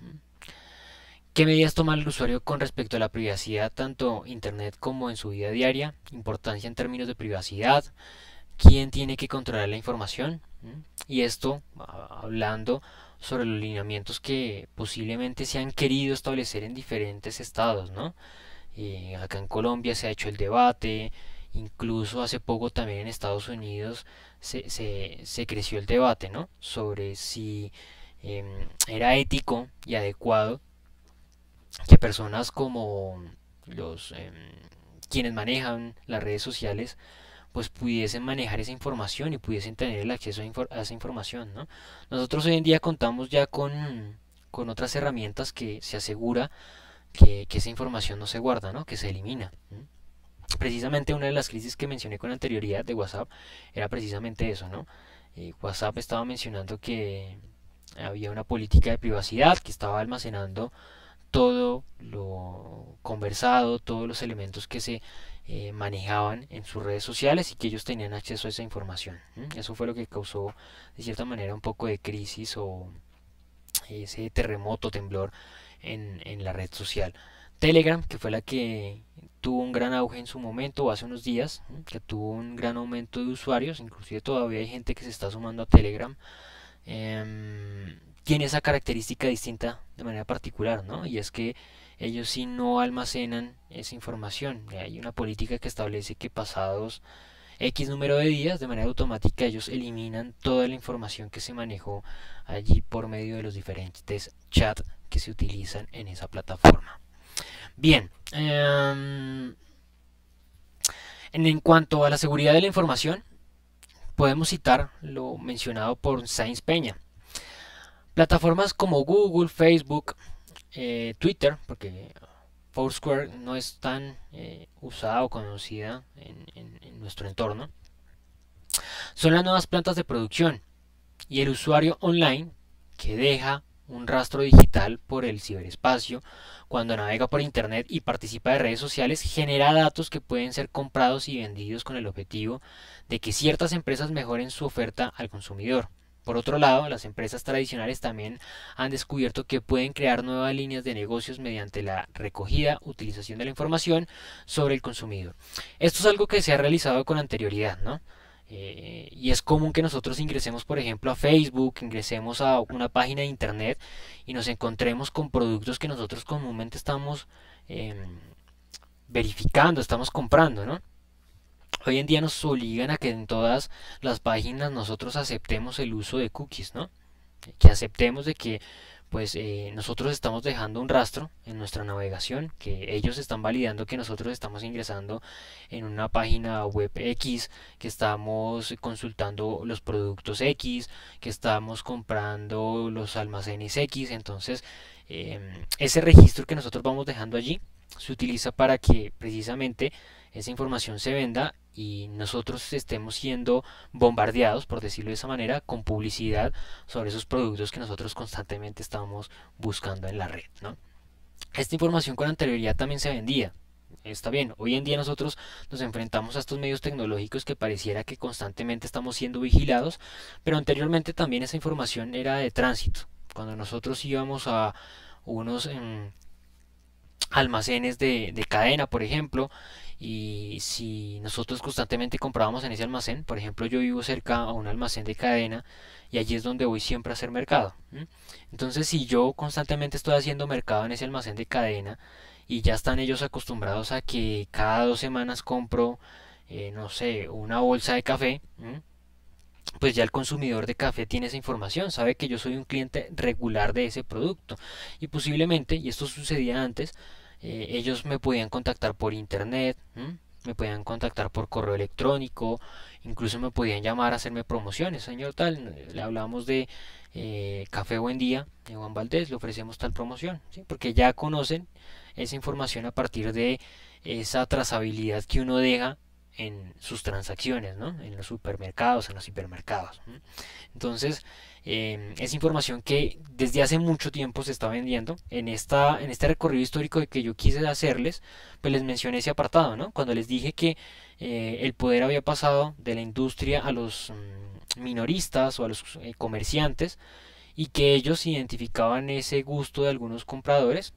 ¿Qué medidas toma el usuario con respecto a la privacidad tanto internet como en su vida diaria? Importancia en términos de privacidad. ¿Quién tiene que controlar la información? Y esto hablando sobre los lineamientos que posiblemente se han querido establecer en diferentes estados, ¿no? Acá en Colombia se ha hecho el debate, incluso hace poco también en Estados Unidos se creció el debate, ¿no? Sobre si era ético y adecuado que personas como los quienes manejan las redes sociales pues pudiesen manejar esa información y pudiesen tener el acceso a esa información, ¿no? Nosotros hoy en día contamos ya con otras herramientas que se asegura que esa información no se guarda, ¿no? Que se elimina. Precisamente una de las crisis que mencioné con anterioridad de WhatsApp era precisamente eso, ¿no? WhatsApp estaba mencionando que había una política de privacidad, que estaba almacenando todo lo conversado, todos los elementos que se manejaban en sus redes sociales y que ellos tenían acceso a esa información. Eso fue lo que causó de cierta manera un poco de crisis o ese terremoto, temblor en la red social. Telegram, que fue la que tuvo un gran auge en su momento, hace unos días, que tuvo un gran aumento de usuarios, inclusive todavía hay gente que se está sumando a Telegram, tiene esa característica distinta de manera particular, ¿no? Y es que ellos sí no almacenan esa información. Hay una política que establece que pasados X número de días, de manera automática, ellos eliminan toda la información que se manejó allí por medio de los diferentes chats que se utilizan en esa plataforma. Bien, en cuanto a la seguridad de la información, podemos citar lo mencionado por Sainz Peña. Plataformas como Google, Facebook, Twitter, porque Foursquare no es tan usada o conocida en nuestro entorno, son las nuevas plantas de producción y el usuario online que deja un rastro digital por el ciberespacio cuando navega por internet y participa de redes sociales genera datos que pueden ser comprados y vendidos con el objetivo de que ciertas empresas mejoren su oferta al consumidor. Por otro lado, las empresas tradicionales también han descubierto que pueden crear nuevas líneas de negocios mediante la recogida, utilización de la información sobre el consumidor. Esto es algo que se ha realizado con anterioridad, ¿no? Y es común que nosotros ingresemos, por ejemplo, a Facebook, ingresemos a una página de internet y nos encontremos con productos que nosotros comúnmente estamos eh, verificando, estamos comprando, ¿no? Hoy en día nos obligan a que en todas las páginas nosotros aceptemos el uso de cookies, ¿no? Que aceptemos de que pues nosotros estamos dejando un rastro en nuestra navegación, que ellos están validando que nosotros estamos ingresando en una página web X, que estamos consultando los productos X, que estamos comprando los almacenes X. Entonces ese registro que nosotros vamos dejando allí se utiliza para que precisamente esa información se venda y nosotros estemos siendo bombardeados, por decirlo de esa manera, con publicidad sobre esos productos que nosotros constantemente estamos buscando en la red, ¿no? Esta información con anterioridad también se vendía. Está bien, hoy en día nosotros nos enfrentamos a estos medios tecnológicos que pareciera que constantemente estamos siendo vigilados, pero anteriormente también esa información era de tránsito. Cuando nosotros íbamos a unos almacenes de cadena, por ejemplo, y si nosotros constantemente comprábamos en ese almacén, por ejemplo, yo vivo cerca a un almacén de cadena y allí es donde voy siempre a hacer mercado. Entonces, si yo constantemente estoy haciendo mercado en ese almacén de cadena y ya están ellos acostumbrados a que cada 2 semanas compro, no sé, una bolsa de café, pues ya el consumidor de café tiene esa información, sabe que yo soy un cliente regular de ese producto y posiblemente, y esto sucedía antes, ellos me podían contactar por internet, me podían contactar por correo electrónico, incluso me podían llamar a hacerme promociones. Señor tal, le hablamos de Café Buen Día de Juan Valdés, le ofrecemos tal promoción, ¿sí? Porque ya conocen esa información a partir de esa trazabilidad que uno deja en sus transacciones, ¿no? En los supermercados, en los hipermercados. Entonces, es información que desde hace mucho tiempo se está vendiendo. En este recorrido histórico de que yo quise hacerles, pues les mencioné ese apartado, ¿no? Cuando les dije que el poder había pasado de la industria a los minoristas o a los comerciantes y que ellos identificaban ese gusto de algunos compradores,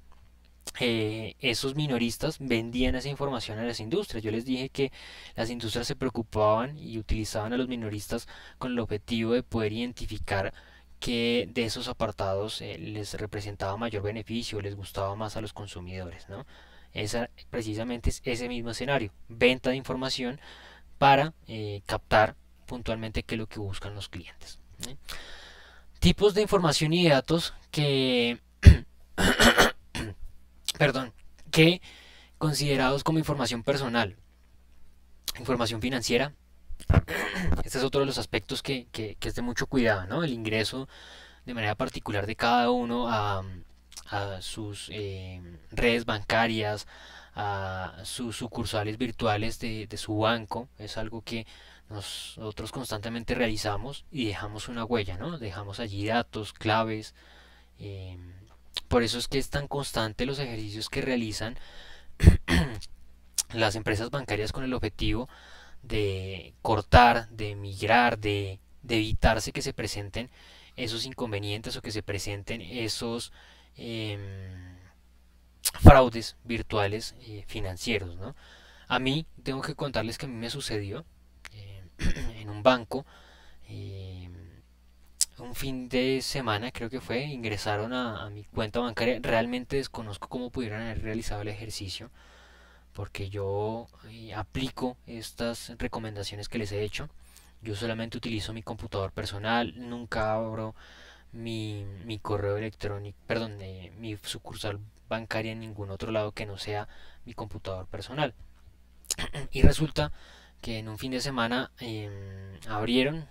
esos minoristas vendían esa información a las industrias. Yo les dije que las industrias se preocupaban y utilizaban a los minoristas con el objetivo de poder identificar que de esos apartados les representaba mayor beneficio, les gustaba más a los consumidores, ¿no? Precisamente es ese mismo escenario, venta de información para captar puntualmente qué es lo que buscan los clientes. Tipos de información y de datos que perdón, que considerados como información personal, información financiera. Este es otro de los aspectos que es de mucho cuidado, ¿no? El ingreso de manera particular de cada uno a sus redes bancarias, a sus sucursales virtuales de su banco. Es algo que nosotros constantemente realizamos y dejamos una huella, ¿no? Dejamos allí datos, claves. eh, por eso es que es tan constante los ejercicios que realizan las empresas bancarias con el objetivo de cortar, de migrar, de evitarse que se presenten esos inconvenientes o que se presenten esos eh, fraudes virtuales financieros, ¿no? A mí, tengo que contarles que a mí me sucedió eh, en un banco. eh, un fin de semana creo que fue, ingresaron a mi cuenta bancaria. Realmente desconozco cómo pudieran haber realizado el ejercicio, porque yo aplico estas recomendaciones que les he hecho. Yo solamente utilizo mi computador personal, nunca abro mi correo electrónico, perdón, mi sucursal bancaria en ningún otro lado que no sea mi computador personal. Y resulta que en un fin de semana abrieron,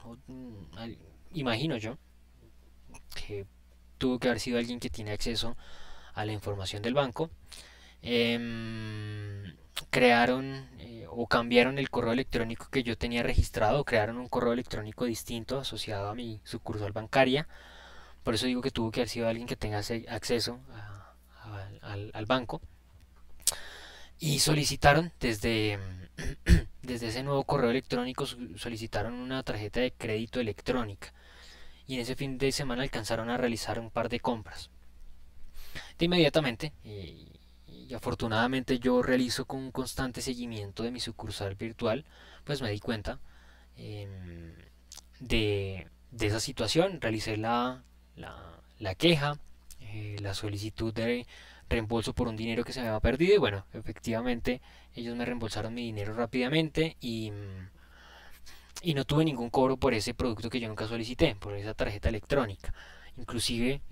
imagino yo, que tuvo que haber sido alguien que tiene acceso a la información del banco. Crearon o cambiaron el correo electrónico que yo tenía registrado, crearon un correo electrónico distinto asociado a mi sucursal bancaria. Por eso digo que tuvo que haber sido alguien que tenga acceso al banco. Y solicitaron desde ese nuevo correo electrónico, solicitaron una tarjeta de crédito electrónica. Y en ese fin de semana alcanzaron a realizar un par de compras. De inmediatamente, y afortunadamente yo realizo con un constante seguimiento de mi sucursal virtual, pues me di cuenta em, de esa situación. Realicé la queja, la solicitud de reembolso por un dinero que se me había perdido, y bueno, efectivamente ellos me reembolsaron mi dinero rápidamente, y no tuve ningún cobro por ese producto que yo nunca solicité, por esa tarjeta electrónica. Inclusive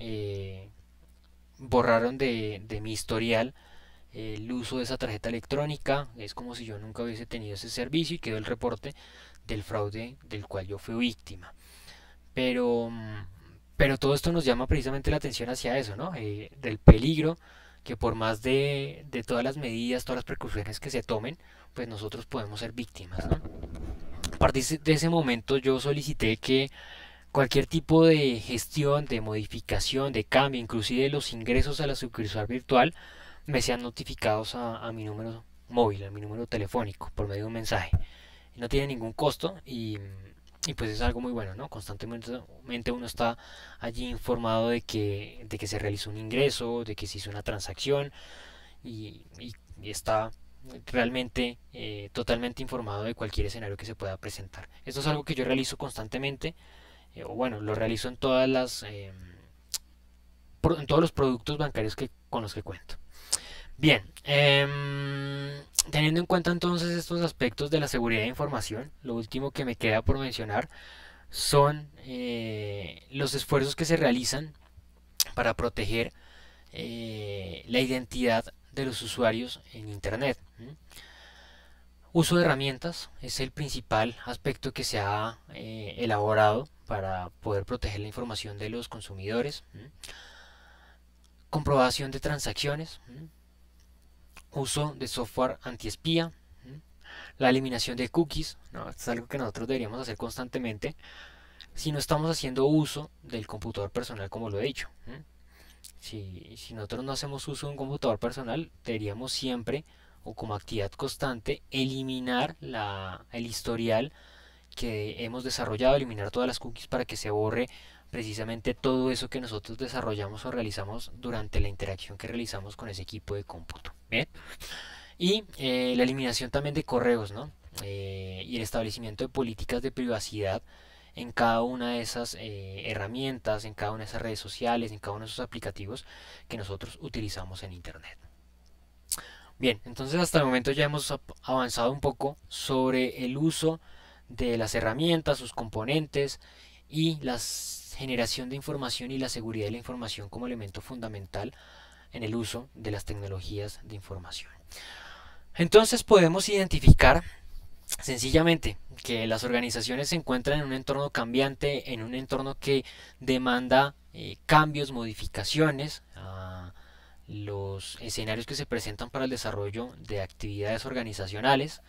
borraron de mi historial el uso de esa tarjeta electrónica. Es como si yo nunca hubiese tenido ese servicio, y quedó el reporte del fraude del cual yo fui víctima. Pero, pero todo esto nos llama precisamente la atención hacia eso, ¿no? Del peligro que por más de todas las medidas, todas las precauciones que se tomen, pues nosotros podemos ser víctimas, ¿no? A partir de ese momento yo solicité que cualquier tipo de gestión, de modificación, de cambio, inclusive los ingresos a la sucursal virtual, me sean notificados a mi número móvil, a mi número telefónico, por medio de un mensaje. No tiene ningún costo, y pues es algo muy bueno, ¿no? Constantemente uno está allí informado de que se realizó un ingreso, de que se hizo una transacción, y está realmente totalmente informado de cualquier escenario que se pueda presentar. Esto es algo que yo realizo constantemente, o bueno, lo realizo en en todos los productos bancarios con los que cuento. Bien, teniendo en cuenta entonces estos aspectos de la seguridad de información, lo último que me queda por mencionar son los esfuerzos que se realizan para proteger la identidad de los usuarios en Internet. Uso de herramientas es el principal aspecto que se ha elaborado para poder proteger la información de los consumidores. Comprobación de transacciones. Uso de software antiespía. La eliminación de cookies, ¿no? Esto es algo que nosotros deberíamos hacer constantemente si no estamos haciendo uso del computador personal, como lo he dicho. Si nosotros no hacemos uso de un computador personal, deberíamos siempre, o como actividad constante, eliminar el historial que hemos desarrollado, eliminar todas las cookies para que se borre precisamente todo eso que nosotros desarrollamos o realizamos durante la interacción que realizamos con ese equipo de cómputo. Bien. Y la eliminación también de correos, ¿no? Y el establecimiento de políticas de privacidad en cada una de esas herramientas, en cada una de esas redes sociales, en cada uno de esos aplicativos que nosotros utilizamos en Internet. Bien, entonces hasta el momento ya hemos avanzado un poco sobre el uso de las herramientas, sus componentes, y la generación de información y la seguridad de la información como elemento fundamental en el uso de las tecnologías de información. Entonces podemos identificar sencillamente que las organizaciones se encuentran en un entorno cambiante, en un entorno que demanda cambios, modificaciones. los escenarios que se presentan para el desarrollo de actividades organizacionales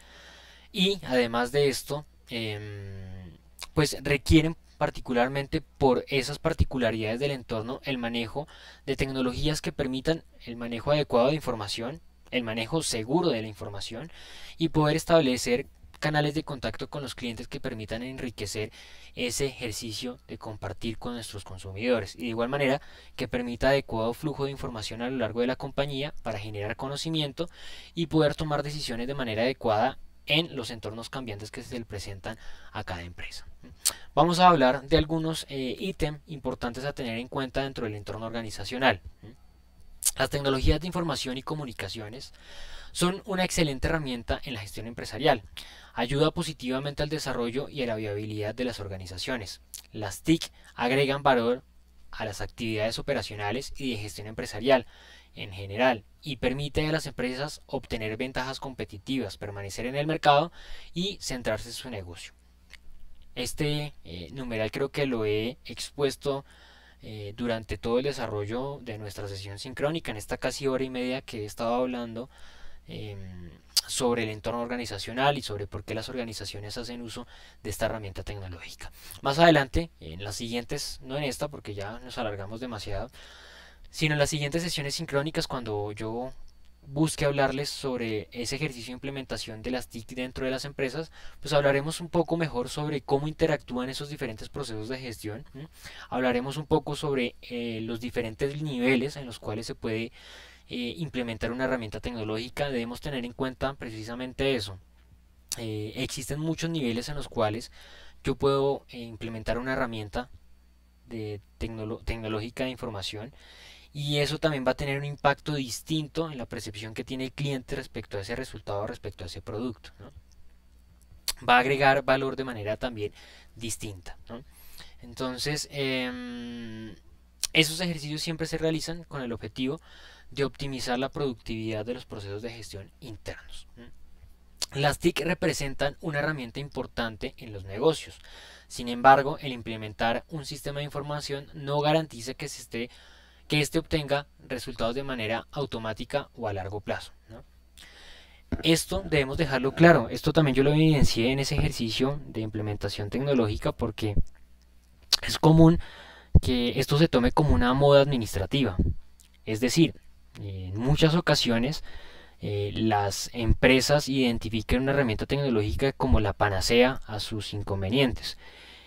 y además de esto, pues requieren particularmente por esas particularidades del entorno el manejo de tecnologías que permitan el manejo adecuado de información, el manejo seguro de la información y poder establecer canales de contacto con los clientes que permitan enriquecer ese ejercicio de compartir con nuestros consumidores y de igual manera que permita adecuado flujo de información a lo largo de la compañía para generar conocimiento y poder tomar decisiones de manera adecuada en los entornos cambiantes que se le presentan a cada empresa. Vamos a hablar de algunos ítems importantes a tener en cuenta dentro del entorno organizacional. Las tecnologías de información y comunicaciones son una excelente herramienta en la gestión empresarial. Ayuda positivamente al desarrollo y a la viabilidad de las organizaciones. Las TIC agregan valor a las actividades operacionales y de gestión empresarial en general y permite a las empresas obtener ventajas competitivas, permanecer en el mercado y centrarse en su negocio. Este numeral creo que lo he expuesto durante todo el desarrollo de nuestra sesión sincrónica, en esta casi hora y media que he estado hablando sobre el entorno organizacional y sobre por qué las organizaciones hacen uso de esta herramienta tecnológica. Más adelante, en las siguientes, no en esta porque ya nos alargamos demasiado, sino en las siguientes sesiones sincrónicas cuando yo busque hablarles sobre ese ejercicio de implementación de las TIC dentro de las empresas, pues hablaremos un poco mejor sobre cómo interactúan esos diferentes procesos de gestión. Hablaremos un poco sobre los diferentes niveles en los cuales se puede implementar una herramienta tecnológica. Debemos tener en cuenta precisamente eso. Existen muchos niveles en los cuales yo puedo implementar una herramienta de tecnológica de información y eso también va a tener un impacto distinto en la percepción que tiene el cliente respecto a ese resultado, respecto a ese producto, ¿no? Va a agregar valor de manera también distinta, ¿no? Entonces, esos ejercicios siempre se realizan con el objetivo de optimizar la productividad de los procesos de gestión internos. Las TIC representan una herramienta importante en los negocios. Sin embargo, el implementar un sistema de información no garantiza que éste obtenga resultados de manera automática o a largo plazo, ¿no? Esto debemos dejarlo claro. Esto también yo lo evidencié en ese ejercicio de implementación tecnológica porque es común que esto se tome como una moda administrativa. Es decir, en muchas ocasiones las empresas identifican una herramienta tecnológica como la panacea a sus inconvenientes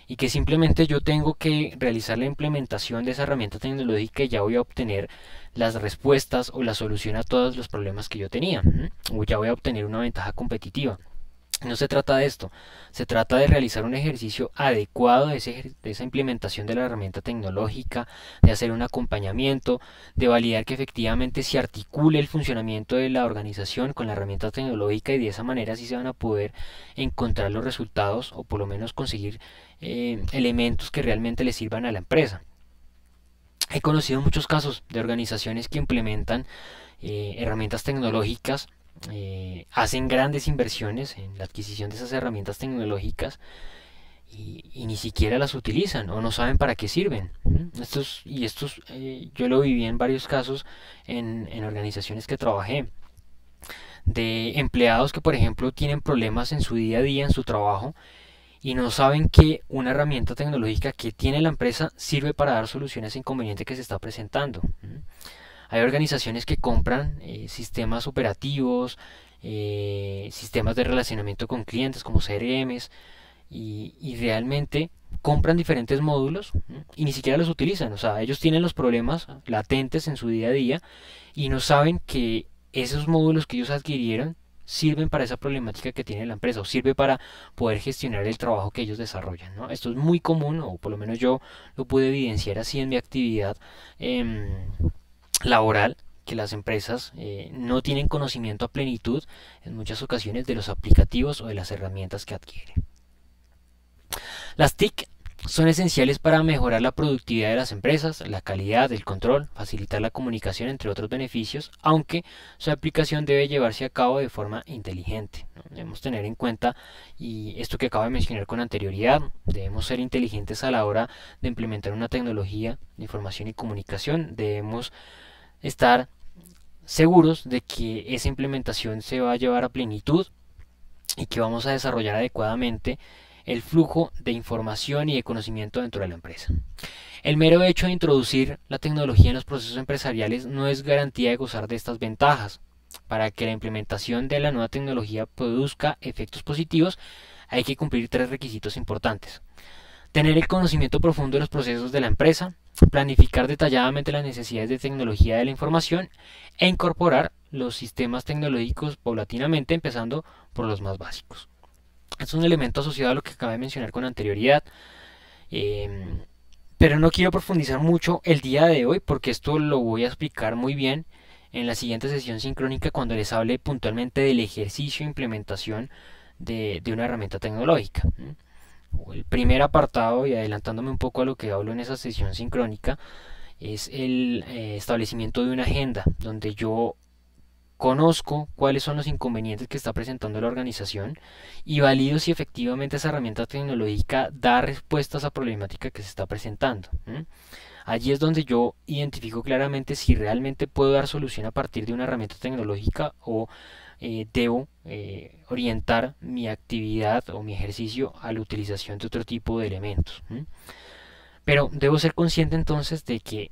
y que simplemente yo tengo que realizar la implementación de esa herramienta tecnológica y ya voy a obtener las respuestas o la solución a todos los problemas que yo tenía, o ya voy a obtener una ventaja competitiva. No se trata de esto, se trata de realizar un ejercicio adecuado de esa implementación de la herramienta tecnológica, de hacer un acompañamiento, de validar que efectivamente se articule el funcionamiento de la organización con la herramienta tecnológica y de esa manera sí se van a poder encontrar los resultados o por lo menos conseguir elementos que realmente le sirvan a la empresa. He conocido muchos casos de organizaciones que implementan herramientas tecnológicas, hacen grandes inversiones en la adquisición de esas herramientas tecnológicas y ni siquiera las utilizan o no saben para qué sirven. Yo lo viví en varios casos en organizaciones que trabajé, de empleados que por ejemplo tienen problemas en su día a día, en su trabajo, y no saben que una herramienta tecnológica que tiene la empresa sirve para dar soluciones a inconveniente que se está presentando. Hay organizaciones que compran sistemas operativos, sistemas de relacionamiento con clientes como CRMs y realmente compran diferentes módulos y ni siquiera los utilizan. O sea, ellos tienen los problemas latentes en su día a día y no saben que esos módulos que ellos adquirieron sirven para esa problemática que tiene la empresa o sirve para poder gestionar el trabajo que ellos desarrollan, ¿no? Esto es muy común, o por lo menos yo lo pude evidenciar así en mi actividad laboral, que las empresas no tienen conocimiento a plenitud en muchas ocasiones de los aplicativos o de las herramientas que adquieren. Las TIC son esenciales para mejorar la productividad de las empresas, la calidad, el control, facilitar la comunicación, entre otros beneficios, aunque su aplicación debe llevarse a cabo de forma inteligente, ¿no? Debemos tener en cuenta, y esto que acabo de mencionar con anterioridad, debemos ser inteligentes a la hora de implementar una tecnología de información y comunicación, debemos estar seguros de que esa implementación se va a llevar a plenitud y que vamos a desarrollar adecuadamente el flujo de información y de conocimiento dentro de la empresa. El mero hecho de introducir la tecnología en los procesos empresariales no es garantía de gozar de estas ventajas. Para que la implementación de la nueva tecnología produzca efectos positivos, hay que cumplir tres requisitos importantes. Tener el conocimiento profundo de los procesos de la empresa, planificar detalladamente las necesidades de tecnología de la información e incorporar los sistemas tecnológicos paulatinamente, empezando por los más básicos. Es un elemento asociado a lo que acabé de mencionar con anterioridad, pero no quiero profundizar mucho el día de hoy porque esto lo voy a explicar muy bien en la siguiente sesión sincrónica cuando les hable puntualmente del ejercicio e implementación de una herramienta tecnológica. El primer apartado, y adelantándome un poco a lo que hablo en esa sesión sincrónica, es el establecimiento de una agenda donde yo conozco cuáles son los inconvenientes que está presentando la organización y valido si efectivamente esa herramienta tecnológica da respuestas a la problemática que se está presentando. Allí es donde yo identifico claramente si realmente puedo dar solución a partir de una herramienta tecnológica o debo orientar mi actividad o mi ejercicio a la utilización de otro tipo de elementos. Pero debo ser consciente entonces de que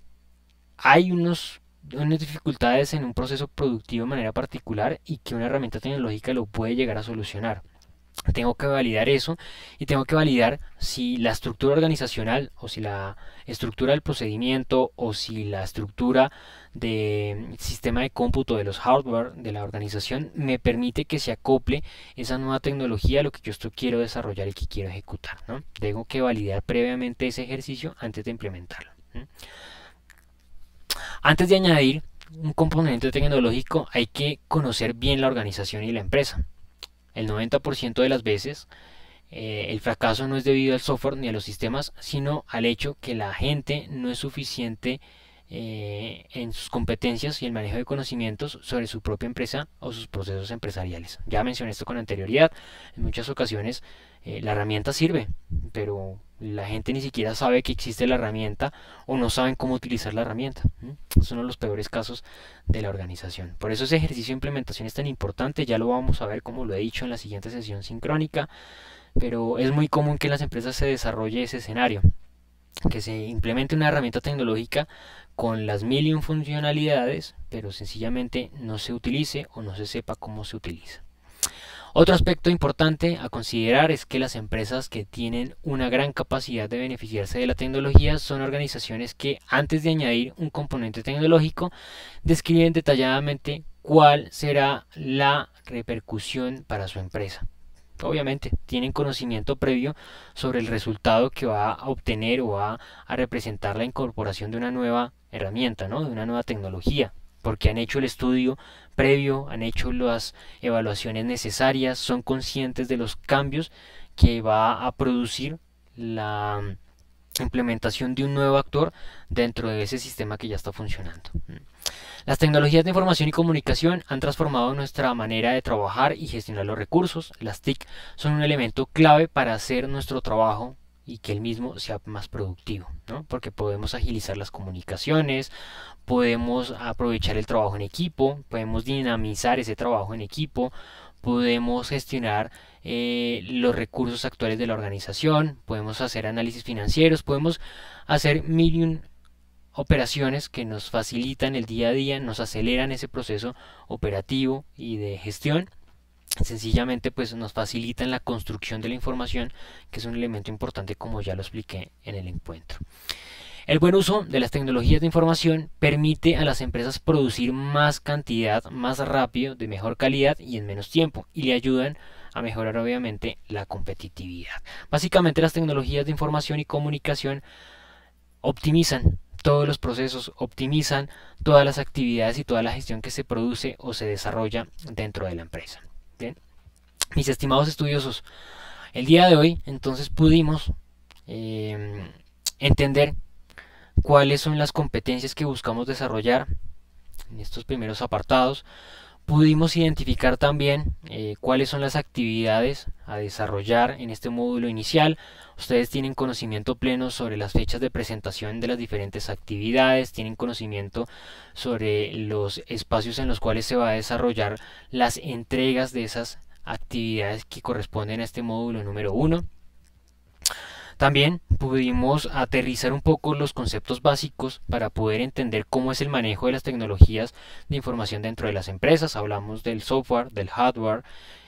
hay unas dificultades en un proceso productivo de manera particular y que una herramienta tecnológica lo puede llegar a solucionar. Tengo que validar eso y tengo que validar si la estructura organizacional o si la estructura del procedimiento o si la estructura del sistema de cómputo de los hardware de la organización me permite que se acople esa nueva tecnología a lo que yo quiero desarrollar y que quiero ejecutar, ¿no? Tengo que validar previamente ese ejercicio antes de implementarlo. Antes de añadir un componente tecnológico hay que conocer bien la organización y la empresa. El 90% de las veces el fracaso no es debido al software ni a los sistemas, sino al hecho que la gente no es suficiente en sus competencias y el manejo de conocimientos sobre su propia empresa o sus procesos empresariales. Ya mencioné esto con anterioridad. En muchas ocasiones la herramienta sirve, pero la gente ni siquiera sabe que existe la herramienta o no saben cómo utilizar la herramienta. Es uno de los peores casos de la organización. Por eso ese ejercicio de implementación es tan importante. Ya lo vamos a ver, como lo he dicho, en la siguiente sesión sincrónica. Pero es muy común que en las empresas se desarrolle ese escenario, que se implemente una herramienta tecnológica con las 1001 funcionalidades, pero sencillamente no se utilice o no se sepa cómo se utiliza. Otro aspecto importante a considerar es que las empresas que tienen una gran capacidad de beneficiarse de la tecnología son organizaciones que, antes de añadir un componente tecnológico, describen detalladamente cuál será la repercusión para su empresa. Obviamente tienen conocimiento previo sobre el resultado que va a obtener o va a representar la incorporación de una nueva herramienta, ¿no? De una nueva tecnología, porque han hecho el estudio previo, han hecho las evaluaciones necesarias, son conscientes de los cambios que va a producir la implementación de un nuevo actor dentro de ese sistema que ya está funcionando. Las tecnologías de información y comunicación han transformado nuestra manera de trabajar y gestionar los recursos. Las TIC son un elemento clave para hacer nuestro trabajo y que el mismo sea más productivo, ¿no? Porque podemos agilizar las comunicaciones, podemos aprovechar el trabajo en equipo, podemos dinamizar ese trabajo en equipo, podemos gestionar los recursos actuales de la organización, podemos hacer análisis financieros, podemos hacer mil operaciones que nos facilitan el día a día, nos aceleran ese proceso operativo y de gestión. Sencillamente pues nos facilitan la construcción de la información, que es un elemento importante, como ya lo expliqué en el encuentro. El buen uso de las tecnologías de información permite a las empresas producir más cantidad, más rápido, de mejor calidad y en menos tiempo, y le ayudan a mejorar obviamente la competitividad. Básicamente las tecnologías de información y comunicación optimizan todos los procesos, optimizan todas las actividades y toda la gestión que se produce o se desarrolla dentro de la empresa. Bien, mis estimados estudiosos, el día de hoy entonces pudimos entender cuáles son las competencias que buscamos desarrollar en estos primeros apartados. Pudimos identificar también cuáles son las actividades a desarrollar en este módulo inicial. Ustedes tienen conocimiento pleno sobre las fechas de presentación de las diferentes actividades, tienen conocimiento sobre los espacios en los cuales se va a desarrollar las entregas de esas actividades que corresponden a este módulo número 1. También pudimos aterrizar un poco los conceptos básicos para poder entender cómo es el manejo de las tecnologías de información dentro de las empresas. Hablamos del software, del hardware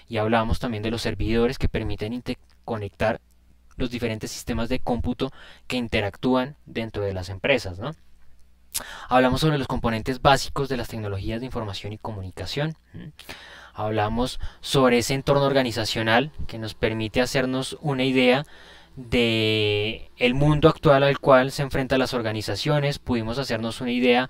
y hablamos también de los servidores que permiten interconectar los diferentes sistemas de cómputo que interactúan dentro de las empresas, ¿no? Hablamos sobre los componentes básicos de las tecnologías de información y comunicación. Hablamos sobre ese entorno organizacional que nos permite hacernos una idea de el mundo actual al cual se enfrentan las organizaciones. Pudimos hacernos una idea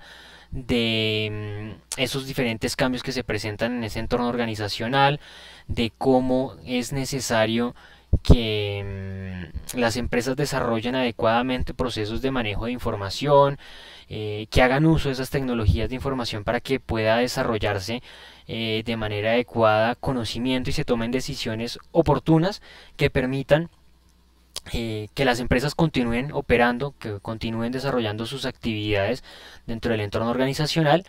de esos diferentes cambios que se presentan en ese entorno organizacional, de cómo es necesario que las empresas desarrollen adecuadamente procesos de manejo de información, que hagan uso de esas tecnologías de información para que pueda desarrollarse de manera adecuada conocimiento y se tomen decisiones oportunas que permitan que las empresas continúen operando, que continúen desarrollando sus actividades dentro del entorno organizacional,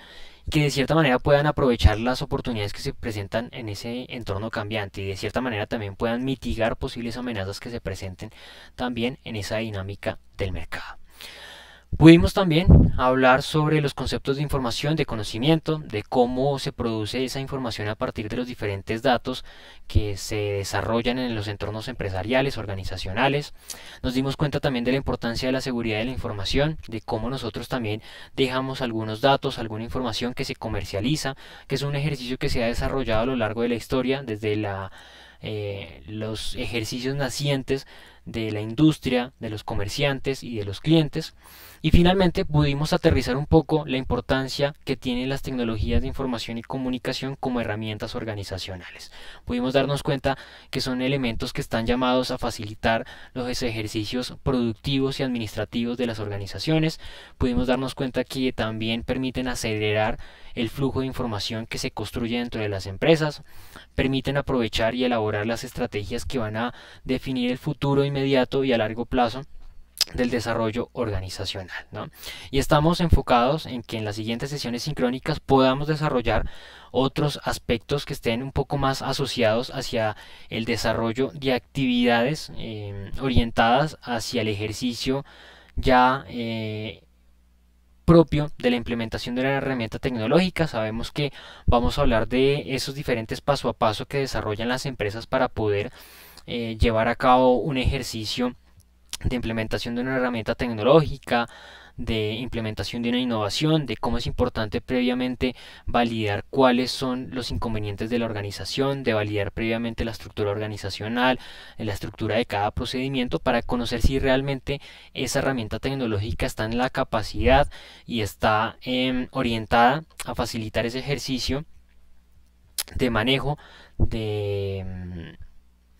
que de cierta manera puedan aprovechar las oportunidades que se presentan en ese entorno cambiante y de cierta manera también puedan mitigar posibles amenazas que se presenten también en esa dinámica del mercado. Pudimos también hablar sobre los conceptos de información, de conocimiento, de cómo se produce esa información a partir de los diferentes datos que se desarrollan en los entornos empresariales, organizacionales. Nos dimos cuenta también de la importancia de la seguridad de la información, de cómo nosotros también dejamos algunos datos, alguna información que se comercializa, que es un ejercicio que se ha desarrollado a lo largo de la historia, desde los ejercicios nacientes de la industria, de los comerciantes y de los clientes. Y finalmente pudimos aterrizar un poco la importancia que tienen las tecnologías de información y comunicación como herramientas organizacionales. Pudimos darnos cuenta que son elementos que están llamados a facilitar los ejercicios productivos y administrativos de las organizaciones. Pudimos darnos cuenta que también permiten acelerar el flujo de información que se construye dentro de las empresas, permiten aprovechar y elaborar las estrategias que van a definir el futuro inmediato y a largo plazo del desarrollo organizacional, ¿no? Y estamos enfocados en que en las siguientes sesiones sincrónicas podamos desarrollar otros aspectos que estén un poco más asociados hacia el desarrollo de actividades orientadas hacia el ejercicio ya propio de la implementación de una herramienta tecnológica. Sabemos que vamos a hablar de esos diferentes paso a paso que desarrollan las empresas para poder llevar a cabo un ejercicio de implementación de una herramienta tecnológica, de implementación de una innovación, de cómo es importante previamente validar cuáles son los inconvenientes de la organización, de validar previamente la estructura organizacional, la estructura de cada procedimiento para conocer si realmente esa herramienta tecnológica está en la capacidad y está orientada a facilitar ese ejercicio de manejo de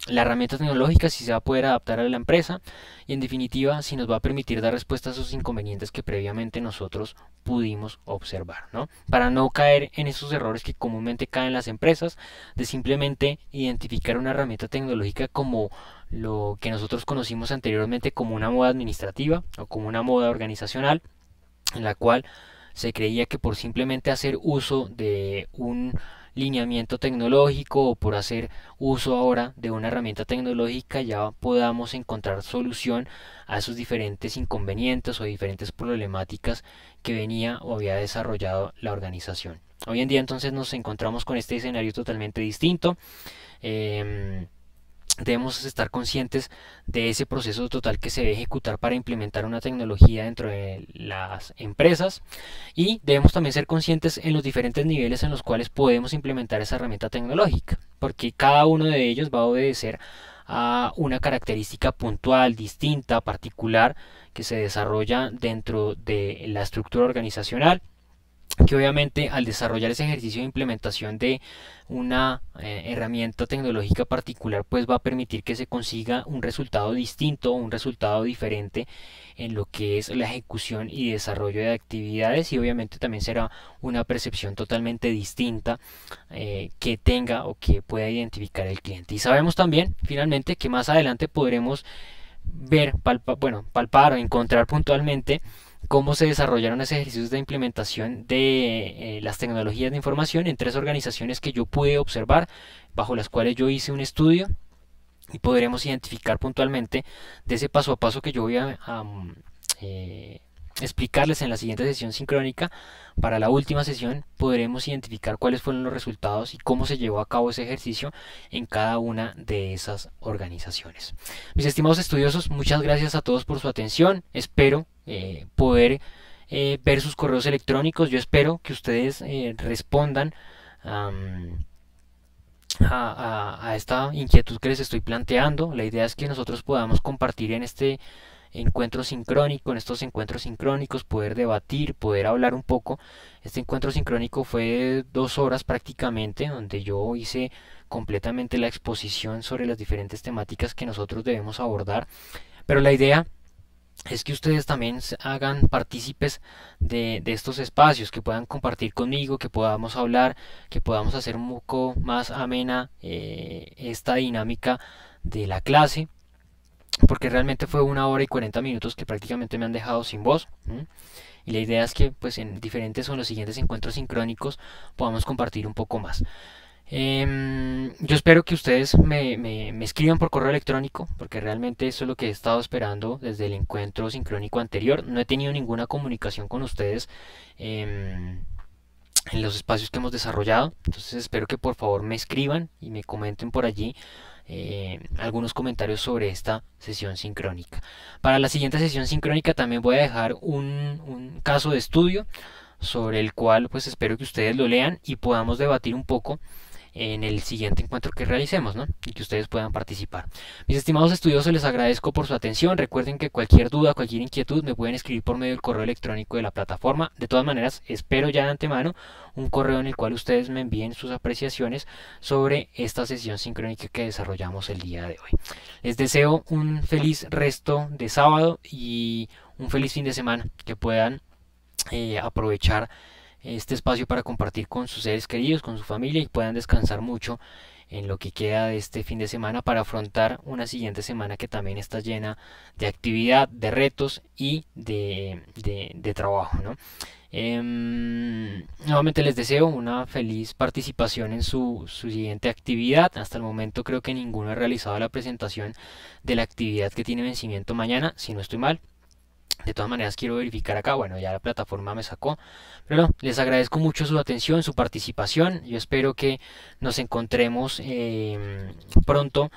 la herramienta tecnológica, si se va a poder adaptar a la empresa y en definitiva si nos va a permitir dar respuesta a esos inconvenientes que previamente nosotros pudimos observar, ¿no? Para no caer en esos errores que comúnmente caen las empresas de simplemente identificar una herramienta tecnológica como lo que nosotros conocimos anteriormente como una moda administrativa o como una moda organizacional, en la cual se creía que por simplemente hacer uso de un lineamiento tecnológico o por hacer uso ahora de una herramienta tecnológica ya podamos encontrar solución a esos diferentes inconvenientes o diferentes problemáticas que venía o había desarrollado la organización. Hoy en día entonces nos encontramos con este escenario totalmente distinto. Debemos estar conscientes de ese proceso total que se debe ejecutar para implementar una tecnología dentro de las empresas y debemos también ser conscientes en los diferentes niveles en los cuales podemos implementar esa herramienta tecnológica, porque cada uno de ellos va a obedecer a una característica puntual, distinta, particular que se desarrolla dentro de la estructura organizacional que obviamente al desarrollar ese ejercicio de implementación de una herramienta tecnológica particular, pues va a permitir que se consiga un resultado distinto, un resultado diferente en lo que es la ejecución y desarrollo de actividades, y obviamente también será una percepción totalmente distinta que tenga o que pueda identificar el cliente. Y sabemos también finalmente que más adelante podremos ver, palpar o encontrar puntualmente cómo se desarrollaron esos ejercicios de implementación de las tecnologías de información en tres organizaciones que yo pude observar, bajo las cuales yo hice un estudio, y podremos identificar puntualmente de ese paso a paso que yo voy a explicarles en la siguiente sesión sincrónica. Para la última sesión podremos identificar cuáles fueron los resultados y cómo se llevó a cabo ese ejercicio en cada una de esas organizaciones. Mis estimados estudiosos, muchas gracias a todos por su atención. Espero poder ver sus correos electrónicos. Yo espero que ustedes respondan a esta inquietud que les estoy planteando. La idea es que nosotros podamos compartir en este encuentro sincrónico, en estos encuentros sincrónicos, poder debatir, poder hablar un poco. Este encuentro sincrónico fue 2 horas prácticamente, donde yo hice completamente la exposición sobre las diferentes temáticas que nosotros debemos abordar, pero la idea es que ustedes también se hagan partícipes de estos espacios, que puedan compartir conmigo, que podamos hablar, que podamos hacer un poco más amena esta dinámica de la clase, porque realmente fue 1 hora y 40 minutos que prácticamente me han dejado sin voz. Y la idea es que pues en diferentes o en los siguientes encuentros sincrónicos podamos compartir un poco más. Yo espero que ustedes me escriban por correo electrónico, porque realmente eso es lo que he estado esperando desde el encuentro sincrónico anterior. No he tenido ninguna comunicación con ustedes en los espacios que hemos desarrollado, entonces espero que por favor me escriban y me comenten por allí algunos comentarios sobre esta sesión sincrónica. Para la siguiente sesión sincrónica también voy a dejar un caso de estudio sobre el cual pues espero que ustedes lo lean y podamos debatir un poco en el siguiente encuentro que realicemos, ¿no? Y que ustedes puedan participar. Mis estimados estudiosos, les agradezco por su atención. Recuerden que cualquier duda, cualquier inquietud me pueden escribir por medio del correo electrónico de la plataforma. De todas maneras, espero ya de antemano un correo en el cual ustedes me envíen sus apreciaciones sobre esta sesión sincrónica que desarrollamos el día de hoy. Les deseo un feliz resto de sábado y un feliz fin de semana, que puedan aprovechar este espacio para compartir con sus seres queridos, con su familia, y puedan descansar mucho en lo que queda de este fin de semana para afrontar una siguiente semana que también está llena de actividad, de retos y de trabajo, ¿no? Nuevamente les deseo una feliz participación en su siguiente actividad. Hasta el momento creo que ninguno ha realizado la presentación de la actividad que tiene vencimiento mañana, si no estoy mal. De todas maneras quiero verificar acá, bueno, ya la plataforma me sacó, pero no, les agradezco mucho su atención, su participación. Yo espero que nos encontremos pronto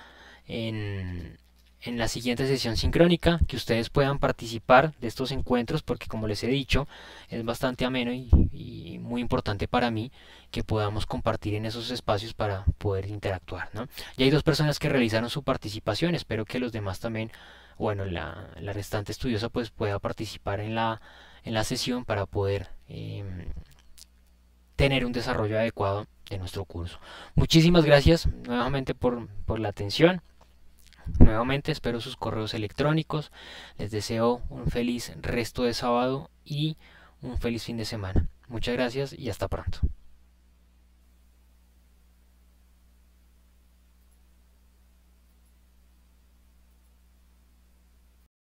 en la siguiente sesión sincrónica, que ustedes puedan participar de estos encuentros, porque como les he dicho, es bastante ameno y muy importante para mí que podamos compartir en esos espacios para poder interactuar, ¿no? Ya hay 2 personas que realizaron su participación, espero que los demás también, bueno, la restante estudiosa pues pueda participar en la sesión para poder tener un desarrollo adecuado de nuestro curso. Muchísimas gracias nuevamente por la atención. Nuevamente espero sus correos electrónicos. Les deseo un feliz resto de sábado y un feliz fin de semana. Muchas gracias y hasta pronto.